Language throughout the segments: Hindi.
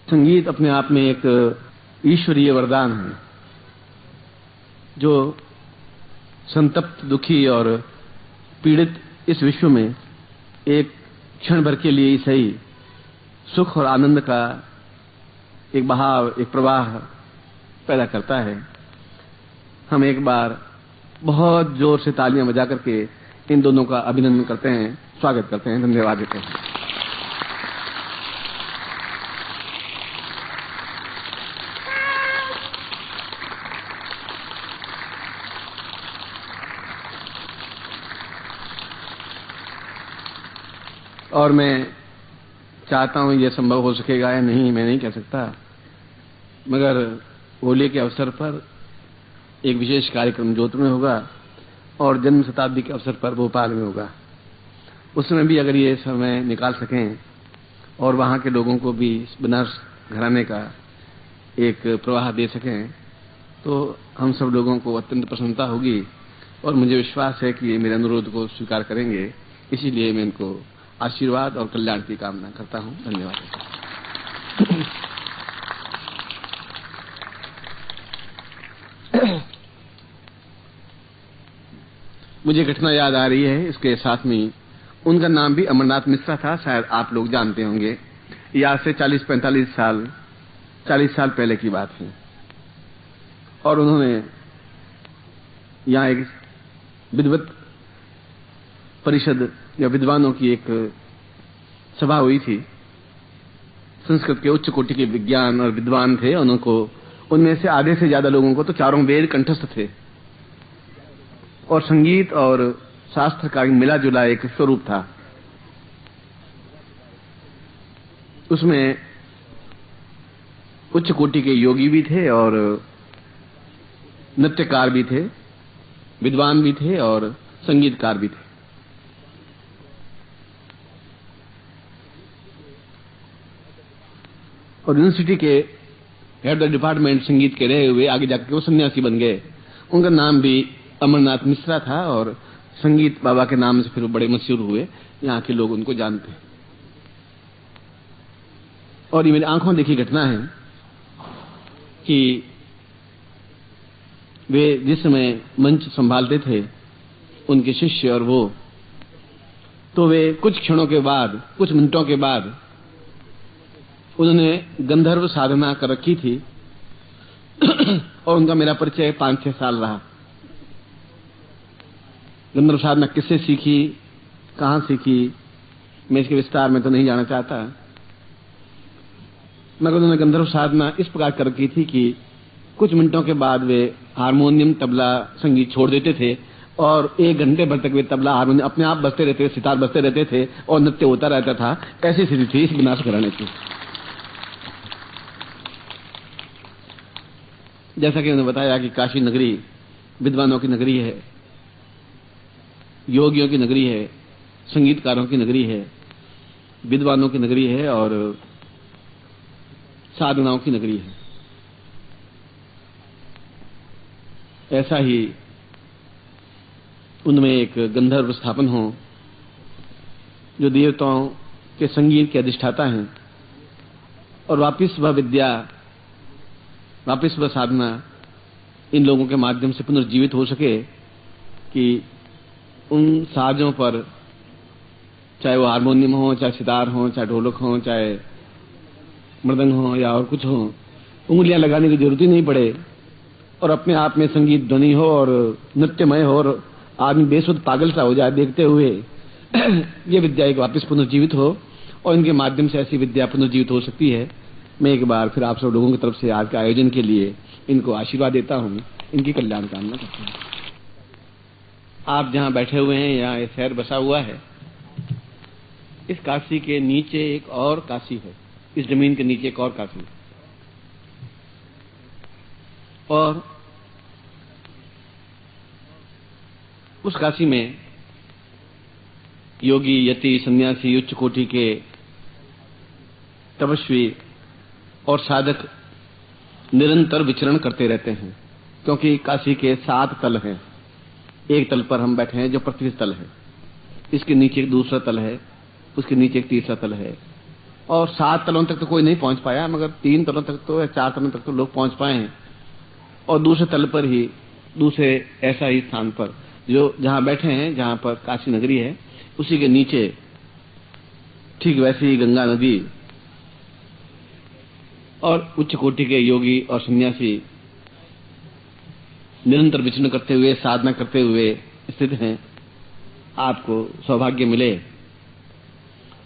संगीत अपने आप में एक ईश्वरीय वरदान है जो संतप्त, दुखी और पीड़ित इस विश्व में एक क्षण भर के लिए ही सही सुख और आनंद का एक बहाव, एक प्रवाह पैदा करता है। हम एक बार बहुत जोर से तालियां बजा करके इन दोनों का अभिनंदन करते हैं, स्वागत करते हैं, धन्यवाद देते हैं। और मैं चाहता हूं यह संभव हो सकेगा या नहीं, मैं नहीं कह सकता, मगर होली के अवसर पर एक विशेष कार्यक्रम जोधपुर में होगा और जन्म शताब्दी के अवसर पर भोपाल में होगा। उसमें भी अगर ये समय निकाल सकें और वहां के लोगों को भी बनारस घराने का एक प्रवाह दे सकें तो हम सब लोगों को अत्यंत प्रसन्नता होगी और मुझे विश्वास है कि ये मेरे अनुरोध को स्वीकार करेंगे। इसीलिए मैं इनको आशीर्वाद और कल्याण की कामना करता हूं। धन्यवाद। मुझे घटना याद आ रही है, इसके साथ में उनका नाम भी अमरनाथ मिश्रा था, शायद आप लोग जानते होंगे। ये आज से 40 साल पहले की बात है। और उन्होंने यहाँ एक विद्वत परिषद या विद्वानों की एक सभा हुई थी। संस्कृत के उच्च कोटि के विज्ञान और विद्वान थे। उनमें से आधे से ज्यादा लोगों को तो चारों वेद कंठस्थ थे और संगीत और शास्त्र का मिला जुला एक स्वरूप था। उसमें उच्च कोटि के योगी भी थे और नृत्यकार भी थे, विद्वान भी थे और संगीतकार भी थे। और यूनिवर्सिटी के हेड ऑफ डिपार्टमेंट संगीत के रहे हुए आगे जाकर वो सन्यासी बन गए। उनका नाम भी अमरनाथ मिश्रा था और संगीत बाबा के नाम से फिर वो बड़े मशहूर हुए, यहाँ के लोग उनको जानते हैं। और ये मेरी आंखों देखी घटना है कि वे जिस समय मंच संभालते थे उनके शिष्य और वो, तो वे कुछ क्षणों के बाद, कुछ मिनटों के बाद उन्होंने गंधर्व साधना कर रखी थी और उनका मेरा परिचय 5-6 साल रहा। गंधर्व साधना किससे सीखी, कहां सीखी, मैं इसके विस्तार में तो नहीं जाना चाहता, मगर उन्होंने गंधर्व साधना इस प्रकार कर रखी थी कि कुछ मिनटों के बाद वे हारमोनियम, तबला, संगीत छोड़ देते थे और 1 घंटे भर तक वे तबला, हारमोनियम अपने आप बजते रहते थे, सितार बजते रहते थे और नृत्य होता रहता था। ऐसी स्थिति थी इस बनारस घराने की। जैसा कि उन्होंने बताया कि काशी नगरी विद्वानों की नगरी है, योगियों की नगरी है, संगीतकारों की नगरी है, विद्वानों की नगरी है और साधनाओं की नगरी है। ऐसा ही उनमें एक गंधर्व स्थापन हो जो देवताओं के संगीत के अधिष्ठाता हैं और वापिस वह विद्या, वापिस वह साधना इन लोगों के माध्यम से पुनर्जीवित हो सके कि उन साजों पर, चाहे वो हारमोनियम हो, चाहे सितार हो, चाहे ढोलक हो, चाहे मृदंग हो या और कुछ हो, उंगलियां लगाने की जरूरत ही नहीं पड़े और अपने आप में संगीत ध्वनि हो और नृत्यमय हो और आदमी बेसुध पागल सा हो जाए देखते हुए। ये विद्या एक वापस पुनर्जीवित हो और इनके माध्यम से ऐसी विद्या पुनर्जीवित हो सकती है। मैं एक बार फिर आप सब लोगों की तरफ से आज के आयोजन के लिए इनको आशीर्वाद देता हूं, इनकी कल्याण कामना करता हूं। आप जहां बैठे हुए हैं, यहाँ ये शहर बसा हुआ है, इस काशी के नीचे एक और काशी है, इस जमीन के नीचे एक और काशी है। और उस काशी में योगी, यति, सन्यासी, उच्च कोटि के तपस्वी और साधक निरंतर विचरण करते रहते हैं, क्योंकि काशी के 7 तल हैं। एक तल पर हम बैठे हैं जो पृथ्वी तल है, इसके नीचे एक दूसरा तल है, उसके नीचे एक तीसरा तल है, और 7 तलों तक तो कोई नहीं पहुंच पाया, मगर 3 तलों तक तो या 4 तलों तक तो लोग पहुंच पाए हैं। और दूसरे तल पर ही, दूसरे ऐसा ही स्थान पर जो जहां बैठे हैं, जहां पर काशी नगरी है, उसी के नीचे ठीक वैसे ही गंगा नदी और उच्च कोटि के योगी और सन्यासी निरंतर विचरण करते हुए, साधना करते हुए स्थित हैं। आपको सौभाग्य मिले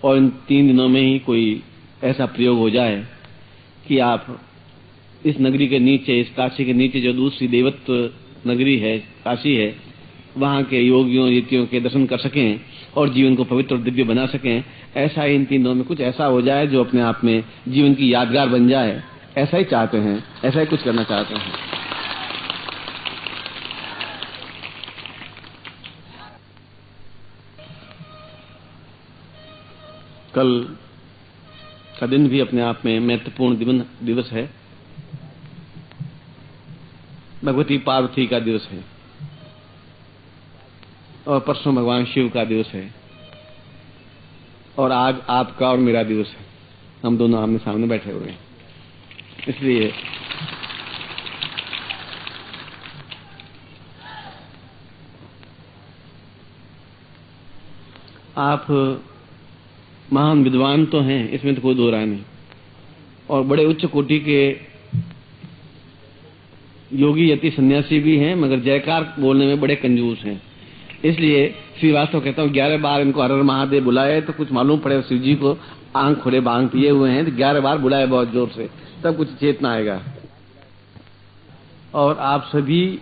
और इन 3 दिनों में ही कोई ऐसा प्रयोग हो जाए कि आप इस नगरी के नीचे, इस काशी के नीचे जो दूसरी देवत्व नगरी है, काशी है, वहां के योगियों यतियों के दर्शन कर सकें और जीवन को पवित्र और दिव्य बना सकें। ऐसा ही इन 3 दिनों में कुछ ऐसा हो जाए जो अपने आप में जीवन की यादगार बन जाए। ऐसा ही चाहते हैं, ऐसा ही कुछ करना चाहते हैं। कल का दिन भी अपने आप में महत्वपूर्ण दिवस है। भगवती पार्वती का दिवस है और परसों भगवान शिव का दिवस है और आज आपका और मेरा दिवस है। हम दोनों आमने सामने बैठे हुए हैं। इसलिए आप महान विद्वान तो हैं, इसमें तो कोई दो राय नहीं, और बड़े उच्च कोटि के योगी यति सन्यासी भी हैं, मगर जयकार बोलने में बड़े कंजूस हैं। इसलिए श्रीवास्तव कहता हूँ 11 बार इनको हर हर महादेव बुलाए तो कुछ मालूम पड़े। शिव जी को आंख खुले भांग पिए हुए हैं, तो 11 बार बुलाए बहुत जोर से, तब कुछ चेतना आएगा। और आप सभी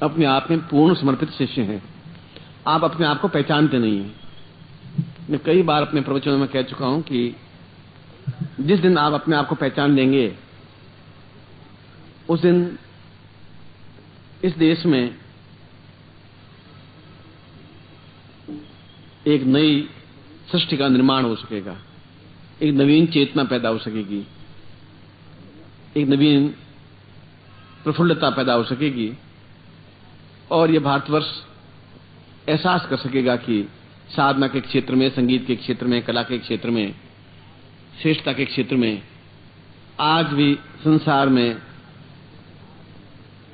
अपने आप में पूर्ण समर्पित शिष्य हैं। आप अपने आप को पहचानते नहीं हैं। मैं कई बार अपने प्रवचनों में कह चुका हूं कि जिस दिन आप अपने आप को पहचान लेंगे, उस दिन इस देश में एक नई सृष्टि का निर्माण हो सकेगा, एक नवीन चेतना पैदा हो सकेगी, एक नवीन प्रफुल्लता पैदा हो सकेगी और यह भारतवर्ष एहसास कर सकेगा कि साधना के क्षेत्र में, संगीत के क्षेत्र में, कला के क्षेत्र में, श्रेष्ठता के क्षेत्र में आज भी संसार में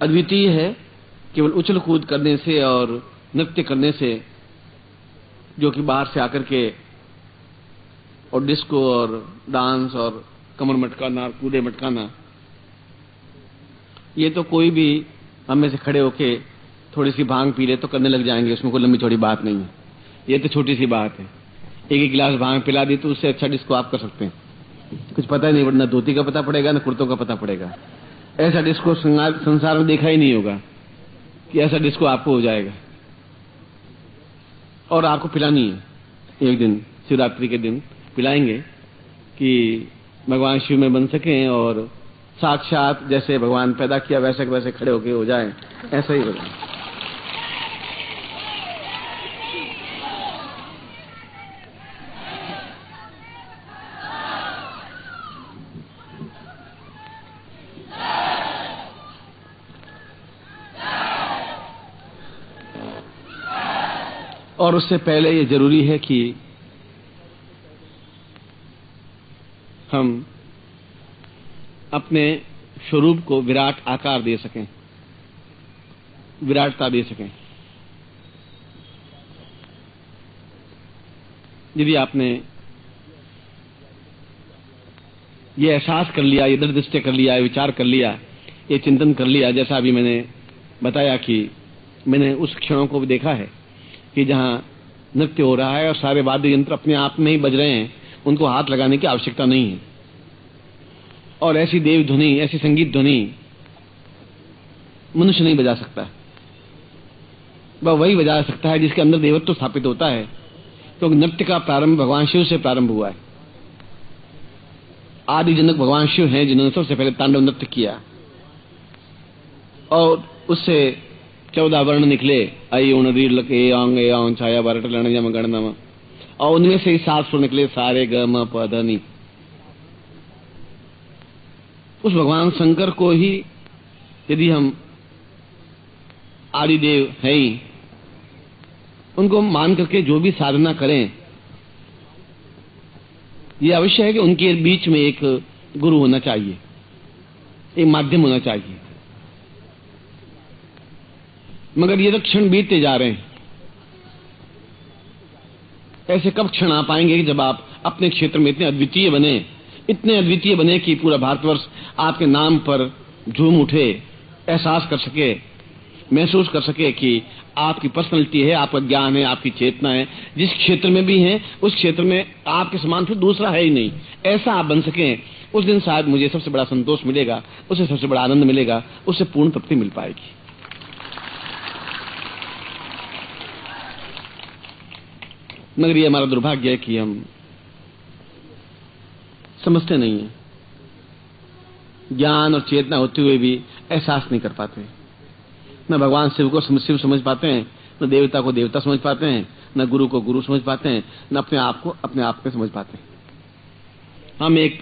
अद्वितीय है। केवल उछल कूद करने से और नृत्य करने से, जो कि बाहर से आकर के, और डिस्को और डांस और कमर मटकाना, कूदे मटकाना, ये तो कोई भी हम में से खड़े होके थोड़ी सी भांग पी ले तो करने लग जाएंगे। उसमें कोई लंबी चौड़ी बात नहीं है, ये तो छोटी सी बात है। एक गिलास भांग पिला दी तो उससे अच्छा डिस्को आप कर सकते हैं। कुछ पता ही नहीं, ना धोती का पता पड़ेगा, ना कुर्तों का पता पड़ेगा। ऐसा डिस्को संसार में देखा ही नहीं होगा कि ऐसा डिस्को आपको हो जाएगा। और आपको पिलानी है, एक दिन शिवरात्रि के दिन पिलाएंगे कि भगवान शिव में बन सकें और साक्षात जैसे भगवान पैदा किया वैसे वैसे खड़े होके हो जाए, ऐसा ही हो जाए। और उससे पहले ये जरूरी है कि हम अपने स्वरूप को विराट आकार दे सकें, विराटता दे सकें। यदि आपने ये एहसास कर लिया, ये दृढ़ कर लिया, ये विचार कर लिया, ये चिंतन कर लिया, जैसा अभी मैंने बताया कि मैंने उस क्षणों को भी देखा है कि जहां नृत्य हो रहा है और सारे वाद्य यंत्र अपने आप में ही बज रहे हैं, उनको हाथ लगाने की आवश्यकता नहीं है। और ऐसी देव ध्वनि, ऐसी संगीत ध्वनि मनुष्य नहीं बजा सकता। वह वही बजा सकता है जिसके अंदर देवत्व स्थापित होता है, क्योंकि नृत्य का प्रारंभ भगवान शिव से प्रारंभ हुआ है। आदि जनक भगवान शिव हैं, जिन्होंने सबसे पहले तांडव नृत्य किया और उससे 14 वर्ण निकले, आई उण रीढ़ लके आंग आंग छाया वरट लण यम गण नम, और उनमें से ही 7 सुर निकले, सारे ग म प ध नि। उस भगवान शंकर को ही यदि हम आदिदेव हैं ही, उनको मान करके जो भी साधना करें, ये अवश्य है कि उनके बीच में एक गुरु होना चाहिए, एक माध्यम होना चाहिए। मगर ये तो क्षण बीतते जा रहे हैं। ऐसे कब क्षण आ पाएंगे कि जब आप अपने क्षेत्र में इतने अद्वितीय बने कि पूरा भारतवर्ष आपके नाम पर झूम उठे, एहसास कर सके, महसूस कर सके कि आपकी पर्सनैलिटी है, आपका ज्ञान है, आपकी चेतना है। जिस क्षेत्र में भी है उस क्षेत्र में आपके समान फिर दूसरा है ही नहीं। ऐसा आप बन सकें, उस दिन शायद मुझे सबसे बड़ा संतोष मिलेगा, उससे सबसे बड़ा आनंद मिलेगा, उससे पूर्ण तृप्ति मिल पाएगी। मगर ये हमारा दुर्भाग्य है कि हम समझते नहीं हैं, ज्ञान और चेतना होते हुए भी एहसास नहीं कर पाते। न भगवान शिव को शिव समझ पाते हैं, न देवता को देवता समझ पाते हैं, न गुरु को गुरु समझ पाते हैं, न अपने आप को अपने आप में समझ पाते हैं। हम एक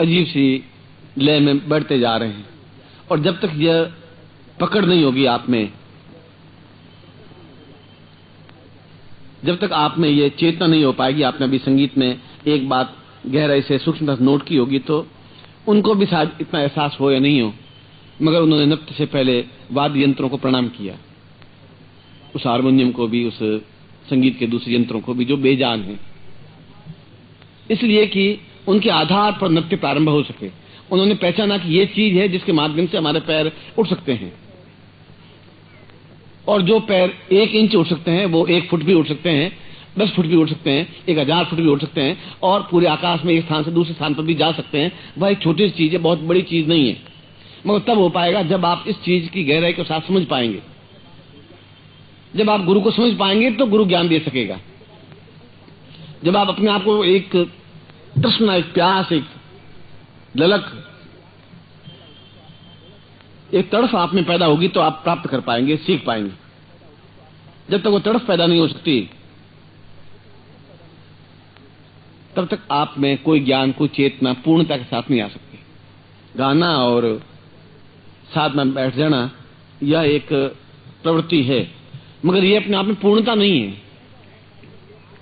अजीब सी लय में बढ़ते जा रहे हैं, और जब तक यह पकड़ नहीं होगी आप में, जब तक आप में ये चेतना नहीं हो पाएगी। आपने अभी संगीत में एक बात गहराई से सूक्ष्मता से नोट की होगी, तो उनको भी शायद इतना एहसास हो या नहीं हो, मगर उन्होंने नृत्य से पहले वाद्य यंत्रों को प्रणाम किया, उस हारमोनियम को भी, उस संगीत के दूसरे यंत्रों को भी जो बेजान है, इसलिए कि उनके आधार पर नृत्य प्रारंभ हो सके। उन्होंने पहचाना कि ये चीज है जिसके माध्यम से हमारे पैर उठ सकते हैं, और जो पैर 1 इंच उठ सकते हैं वो 1 फुट भी उठ सकते हैं, 10 फुट भी उठ सकते हैं, 1000 फुट भी उठ सकते हैं, और पूरे आकाश में एक स्थान से दूसरे स्थान पर भी जा सकते हैं। वह एक छोटी सी चीज है, बहुत बड़ी चीज नहीं है, मगर तब हो पाएगा जब आप इस चीज की गहराई के साथ समझ पाएंगे। जब आप गुरु को समझ पाएंगे तो गुरु ज्ञान दे सकेगा। जब आप अपने आप को एक तृष्णा, एक प्यास, एक ललक, एक तड़फ आप में पैदा होगी तो आप प्राप्त कर पाएंगे, सीख पाएंगे। जब तक वो तड़फ पैदा नहीं हो सकती तब तक आप में कोई ज्ञान, कोई चेतना पूर्णता के साथ नहीं आ सकती। गाना और साधना में बैठ जाना यह एक प्रवृत्ति है, मगर यह अपने आप में पूर्णता नहीं है,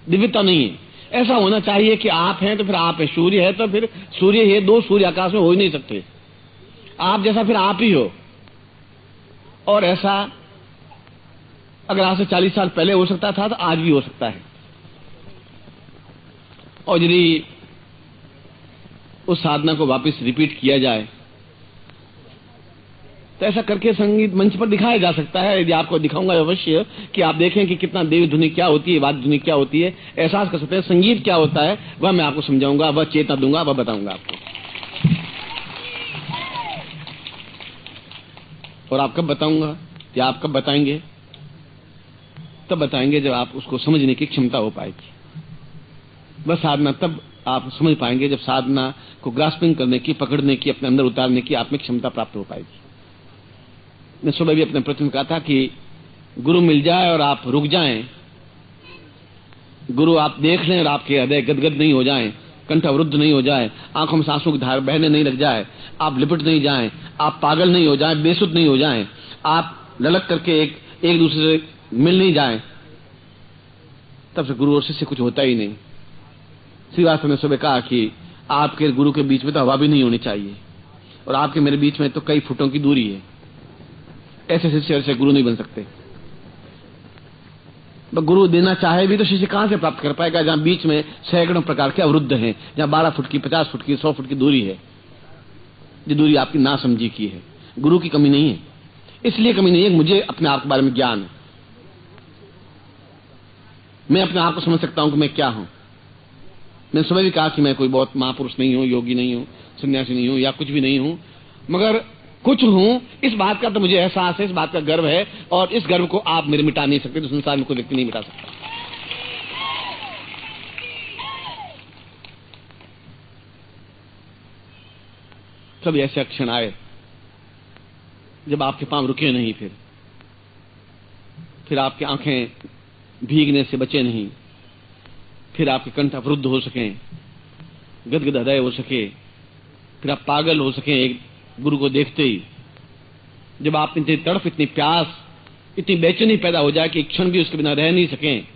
दिव्यता नहीं है। ऐसा होना चाहिए कि आप हैं तो फिर आप है, सूर्य है तो फिर सूर्य है। 2 सूर्य आकाश में हो ही नहीं सकते। आप जैसा फिर आप ही हो। और ऐसा अगर आज से 40 साल पहले हो सकता था तो आज भी हो सकता है। और यदि उस साधना को वापस रिपीट किया जाए तो ऐसा करके संगीत मंच पर दिखाया जा सकता है। यदि आपको दिखाऊंगा अवश्य कि आप देखें कि कितना देवी धुनी क्या होती है, वाद्य धुनी क्या होती है, एहसास कर सकते हैं। संगीत क्या होता है वह मैं आपको समझाऊंगा, वह चेतना दूंगा, वह बताऊंगा आपको। और आप कब बताऊंगा या आप कब बताएंगे? तब बताएंगे जब आप उसको समझने की क्षमता हो पाएगी। बस साधना तब आप समझ पाएंगे जब साधना को ग्रास्पिंग करने की, पकड़ने की, अपने अंदर उतारने की आप में क्षमता प्राप्त हो पाएगी। मैं सुबह भी अपने प्रश्न में कहा था कि गुरु मिल जाए और आप रुक जाएं, गुरु आप देख लें और आपके हृदय गदगद नहीं हो जाएं, कंठ अवरुद्ध नहीं हो जाए, आंखों में सांसों की धार बहने नहीं लग जाए, आप लिपट नहीं जाएं, आप पागल नहीं हो जाएं, बेसुध नहीं हो जाएं, आप ललक करके एक दूसरे से मिल नहीं जाएं, तब से गुरु और शिष्य कुछ होता ही नहीं। श्रीवास्तव ने सुबह कहा कि आपके गुरु के बीच में तो हवा भी नहीं होनी चाहिए, और आपके मेरे बीच में तो कई फुटों की दूरी है। ऐसे शिष्य ऐसे गुरु नहीं बन सकते। गुरु देना चाहे भी तो शिष्य कहां से प्राप्त कर पाएगा जहां बीच में सैकड़ों प्रकार के अवरुद्ध हैं, जहां 12 फुट की, 50 फुट की, 100 फुट की दूरी है। ये दूरी आपकी ना समझी की है। गुरु की कमी नहीं है, इसलिए कमी नहीं है मुझे अपने आप के बारे में ज्ञान है। मैं अपने आप को समझ सकता हूं कि मैं क्या हूं। मैंने सुबह भी कहा कि मैं कोई बहुत महापुरुष नहीं हूं, योगी नहीं हूं, सन्यासी नहीं हूं, या कुछ भी नहीं हूं, मगर कुछ हूं। इस बात का तो मुझे एहसास है, इस बात का गर्व है, और इस गर्व को आप मेरे मिटा नहीं सकते, तो संसार में कोई व्यक्ति नहीं मिटा सकता। कभी ऐसे क्षण आए जब आपके पांव रुके नहीं, फिर आपकी आंखें भीगने से बचे नहीं, फिर आपके कंठ अवरुद्ध हो सकें, गदगद हृदय हो सके, फिर आप पागल हो सकें एक गुरु को देखते ही। जब आप इतनी तड़फ, इतनी प्यास, इतनी बेचैनी पैदा हो जाए कि एक क्षण भी उसके बिना रह नहीं सकें,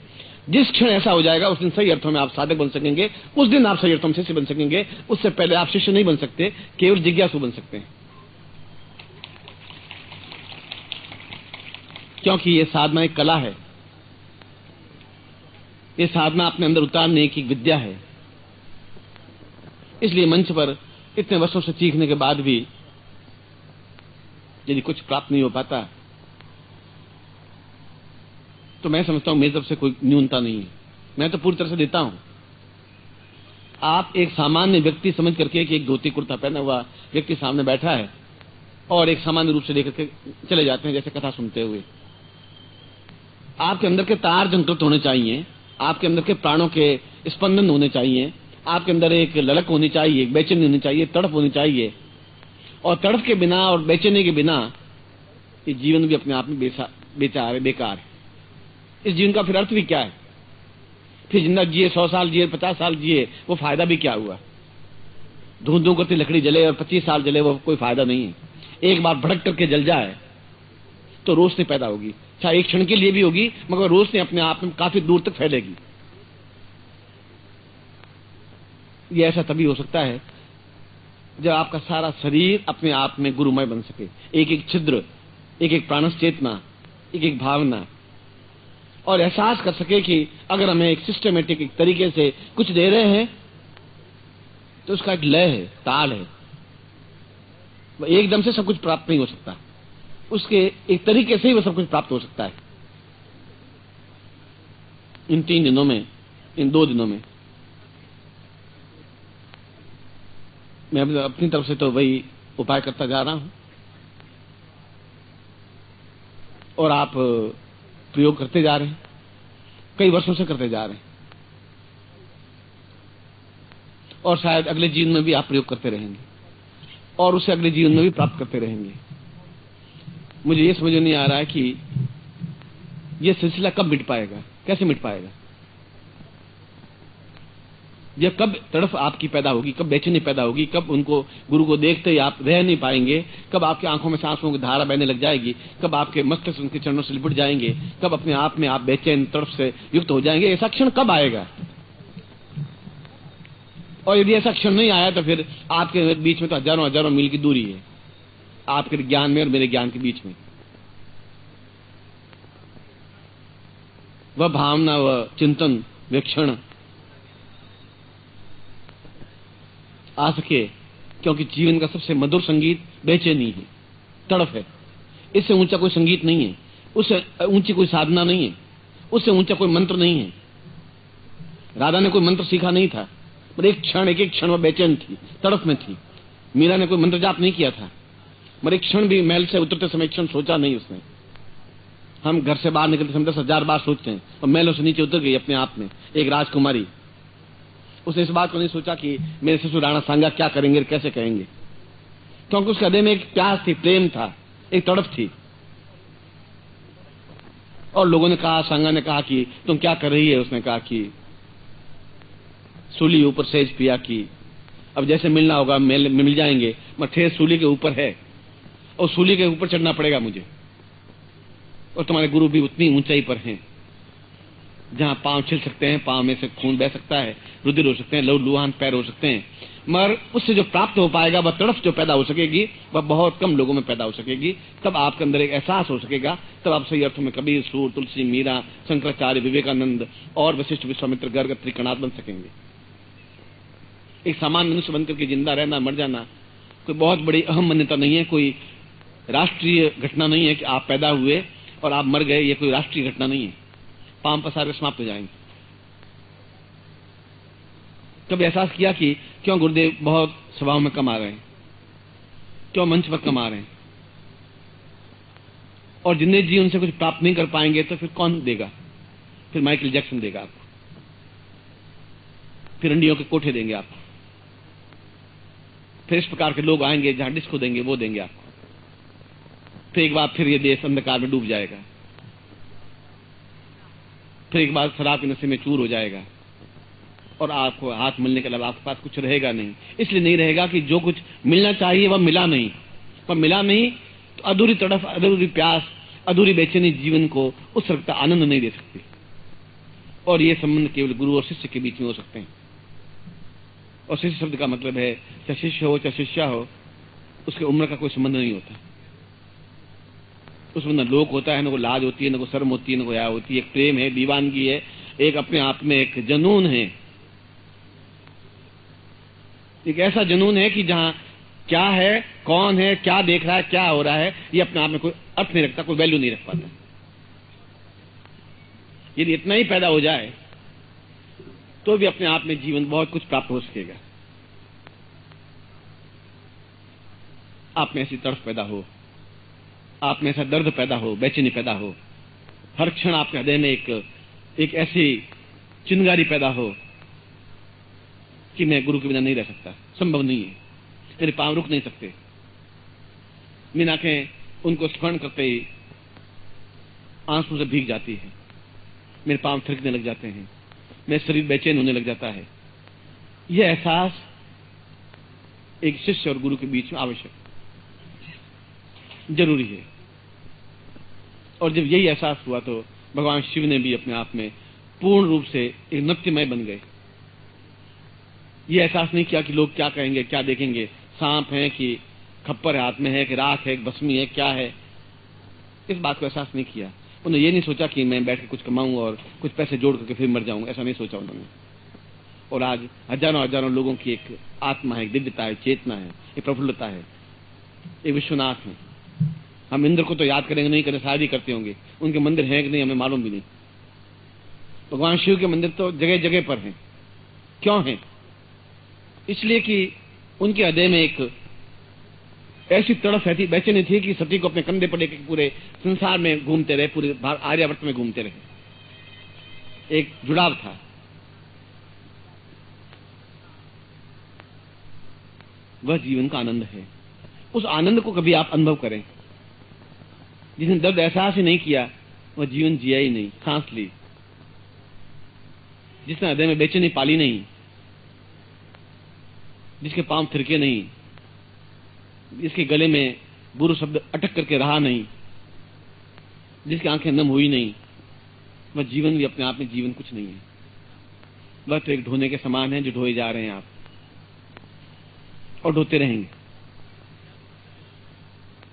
जिस क्षण ऐसा हो जाएगा उस दिन सही अर्थों में आप साधक बन सकेंगे, उस दिन आप सही अर्थों में शिष्य बन सकेंगे। उससे पहले आप शिष्य नहीं बन सकते, केवल जिज्ञासु बन सकते हैं। क्योंकि ये साधना एक कला है, ये साधना अपने अंदर उतारने की विद्या है। इसलिए मंच पर इतने वर्षों से सीखने के बाद भी यदि कुछ प्राप्त नहीं हो पाता तो मैं समझता हूं मेरी तरफ से कोई न्यूनता नहीं है, मैं तो पूरी तरह से देता हूं। आप एक सामान्य व्यक्ति समझ करके कि एक धोती कुर्ता पहना हुआ व्यक्ति सामने बैठा है और एक सामान्य रूप से लेकर के चले जाते हैं जैसे कथा सुनते हुए। आपके अंदर के तार झंकृत होने चाहिए, आपके अंदर के प्राणों के स्पंदन होने चाहिए, आपके अंदर एक ललक होनी चाहिए, एक बेचैनी होनी चाहिए, तड़प होनी चाहिए। और तड़प के बिना और बेचैनी के बिना ये जीवन भी अपने आप में बेकार है, बेकार है। इस जीवन का फिर अर्थ भी क्या है? फिर जिंदा जिए, 100 साल जिए, 50 साल जिए, वो फायदा भी क्या हुआ? धूं करती लकड़ी जले और 25 साल जले, वो कोई फायदा नहीं है। एक बार भड़क करके जल जाए तो रोशनी पैदा होगी, चाहे एक क्षण के लिए भी होगी, मगर रोशनी अपने आप में काफी दूर तक फैलेगी। ये ऐसा तभी हो सकता है जब आपका सारा शरीर अपने आप में गुरुमय बन सके, एक एक छिद्र, एक एक प्राणस चेतना, एक एक भावना, और एहसास कर सके कि अगर हमें एक सिस्टमेटिक एक तरीके से कुछ दे रहे हैं तो उसका एक लय है, ताल है। एकदम से सब कुछ प्राप्त नहीं हो सकता, उसके एक तरीके से ही वो सब कुछ प्राप्त हो सकता है। इन 3 दिनों में, इन 2 दिनों में मैं अपनी तरफ से तो वही उपाय करता जा रहा हूं और आप प्रयोग करते जा रहे हैं, कई वर्षों से करते जा रहे हैं और शायद अगले जीवन में भी आप प्रयोग करते रहेंगे और उसे अगले जीवन में भी प्राप्त करते रहेंगे। मुझे ये समझ नहीं आ रहा है कि ये सिलसिला कब मिट पाएगा, कैसे मिट पाएगा? ये कब तड़फ आपकी पैदा होगी, कब बेचैनी पैदा होगी, कब उनको गुरु को देखते ही आप रह नहीं पाएंगे, कब आपकी आंखों में सांसों की धारा बहने लग जाएगी, कब आपके मस्तिष्क उनके चरणों से लिपट जाएंगे, कब अपने आप में आप बेचैन तड़फ से युक्त हो जाएंगे? ऐसा क्षण कब आएगा? और यदि ऐसा क्षण नहीं आया तो फिर आपके बीच में तो हजारों हजारों मील की दूरी है, आपके ज्ञान में और मेरे ज्ञान के बीच में। वह भावना, वह चिंतन, वह क्षण आ सके, क्योंकि जीवन का सबसे मधुर संगीत बेचैनी है, तड़फ है। इससे ऊंचा कोई संगीत नहीं है, उससे ऊंची कोई साधना नहीं है, उससे ऊंचा कोई मंत्र नहीं है। राधा ने कोई मंत्र सीखा नहीं था, पर एक एक क्षण वह बेचैन थी, तड़फ में थी। मीरा ने कोई मंत्र जाप नहीं किया था, पर एक क्षण भी महल से उतरते समय क्षण सोचा नहीं उसने। हम घर से बाहर निकलते समय 10,000 बार सोचते हैं, और महलों से नीचे उतर गई अपने आप में एक राजकुमारी। उसने इस बात को नहीं सोचा कि मेरे ससुर राणा सांगा क्या करेंगे, कैसे कहेंगे, क्योंकि उसके हृदय में एक प्यास थी, प्रेम था, एक तड़प थी। और लोगों ने कहा, सांगा ने कहा कि तुम क्या कर रही है? उसने कहा कि सूली ऊपर सेज पिया की, अब जैसे मिलना होगा मिल जाएंगे, मैं ठेर सूली के ऊपर है और सूली के ऊपर चढ़ना पड़ेगा मुझे, और तुम्हारे गुरु भी उतनी ऊंचाई पर हैं जहां पांव छिल सकते हैं, पांव में से खून बह सकता है, रुधिर हो सकते हैं, लहूलुहान पैर हो सकते हैं, मगर उससे जो प्राप्त हो पाएगा, वह तड़फ जो पैदा हो सकेगी, वह बहुत कम लोगों में पैदा हो सकेगी। तब आपके अंदर एक एहसास हो सकेगा, तब आप सही अर्थों में कबीर, सूर, तुलसी, मीरा, शंकराचार्य, विवेकानंद और वशिष्ठ, विश्वामित्र, गर्ग, त्रिकणाथ बन सकेंगे। एक सामान्य मनुष्य बनकर के जिंदा रहना, मर जाना कोई बहुत बड़ी अहम मान्यता नहीं है, कोई राष्ट्रीय घटना नहीं है कि आप पैदा हुए और आप मर गए, ये कोई राष्ट्रीय घटना नहीं है। पांव पसार के समाप्त हो जाएंगे। कभी एहसास किया कि क्यों गुरुदेव बहुत सभाओं में कम आ रहे हैं, क्यों मंच पर कम आ रहे हैं, और जिंदगी जी उनसे कुछ प्राप्त नहीं कर पाएंगे तो फिर कौन देगा? फिर माइकल जैक्सन देगा आपको, फिर इंडियों के कोठे देंगे आपको, फिर इस प्रकार के लोग आएंगे जहां डिस्को देंगे, वो देंगे आपको। फिर एक बार फिर ये देश अंधकार में डूब जाएगा, फिर एक बार शराब के नशे में चूर हो जाएगा और आपको हाथ मिलने के अलावा आपके पास कुछ रहेगा नहीं। इसलिए नहीं रहेगा कि जो कुछ मिलना चाहिए वह मिला नहीं, वह मिला नहीं तो अधूरी तड़फ, अधूरी प्यास, अधूरी बेचैनी जीवन को उत्सर्गता, आनंद नहीं दे सकती। और ये संबंध केवल गुरु और शिष्य के बीच में हो सकते हैं। और शिष्य शब्द का मतलब है चाहे शिष्य हो चाहे शिष्या हो, उसके उम्र का कोई संबंध नहीं होता। उसमें न लोक होता है, न कोई लाज होती है, न कोई शर्म होती है, न कोई या होती है। एक प्रेम है, दीवानगी है, एक अपने आप में एक जुनून है। एक ऐसा जुनून है कि जहां क्या है, कौन है, क्या देख रहा है, क्या हो रहा है, ये अपने आप में कोई अर्थ नहीं रखता, कोई वैल्यू नहीं रख पाता। यदि इतना ही पैदा हो जाए तो भी अपने आप में जीवन बहुत कुछ प्राप्त हो सकेगा। आप में ऐसी तड़फ पैदा हो, आप में ऐसा दर्द पैदा हो, बेचैनी पैदा हो, हर क्षण आपके हृदय में एक ऐसी चिंगारी पैदा हो कि मैं गुरु के बिना नहीं रह सकता, संभव नहीं है, मेरे पांव रुक नहीं सकते। मेरी आंखें उनको स्मरण करते ही आंसू से भीग जाती है, मेरे पांव थिरकने लग जाते हैं, मेरा शरीर बेचैन होने लग जाता है। यह एहसास एक शिष्य और गुरु के बीच में आवश्यक, जरूरी है। और जब यही एहसास हुआ तो भगवान शिव ने भी अपने आप में पूर्ण रूप से एक नृत्यमय बन गए। ये एहसास नहीं किया कि लोग क्या कहेंगे, क्या देखेंगे, सांप है कि खप्पर हाथ में है कि राख है कि भस्मी है, क्या है, इस बात को एहसास नहीं किया। उन्होंने ये नहीं सोचा कि मैं बैठ के कुछ कमाऊं और कुछ पैसे जोड़ करके फिर मर जाऊं, ऐसा नहीं सोचा उन्होंने। और आज हजारों हजारों लोगों की एक आत्मा है, दिव्यता है, चेतना है, एक प्रफुल्लता है, एक विश्वनाथ है। हम इंद्र को तो याद करेंगे नहीं, करें शायद ही करते होंगे, उनके मंदिर हैं कि नहीं हमें मालूम भी नहीं। भगवान शिव के मंदिर तो जगह जगह पर हैं। क्यों हैं? इसलिए कि उनके हृदय में एक ऐसी तड़फ थी, बेचैनी थी कि सती को अपने कंधे पर लेकर पूरे संसार में घूमते रहे, पूरे आर्यावर्त में घूमते रहे। एक जुड़ाव था। वह जीवन का आनंद है। उस आनंद को कभी आप अनुभव करें। जिसने दर्द एहसास ही नहीं किया वह जीवन जिया ही नहीं, सांस ली। जिसने हृदय में बेचैनी पाली नहीं, जिसके पांव थिरके नहीं, जिसके गले में बुरे शब्द अटक करके रहा नहीं, जिसकी आंखें नम हुई नहीं, वह जीवन भी अपने आप में जीवन कुछ नहीं है। वह तो एक ढोने के समान है जो ढोए जा रहे हैं आप, और ढोते रहेंगे।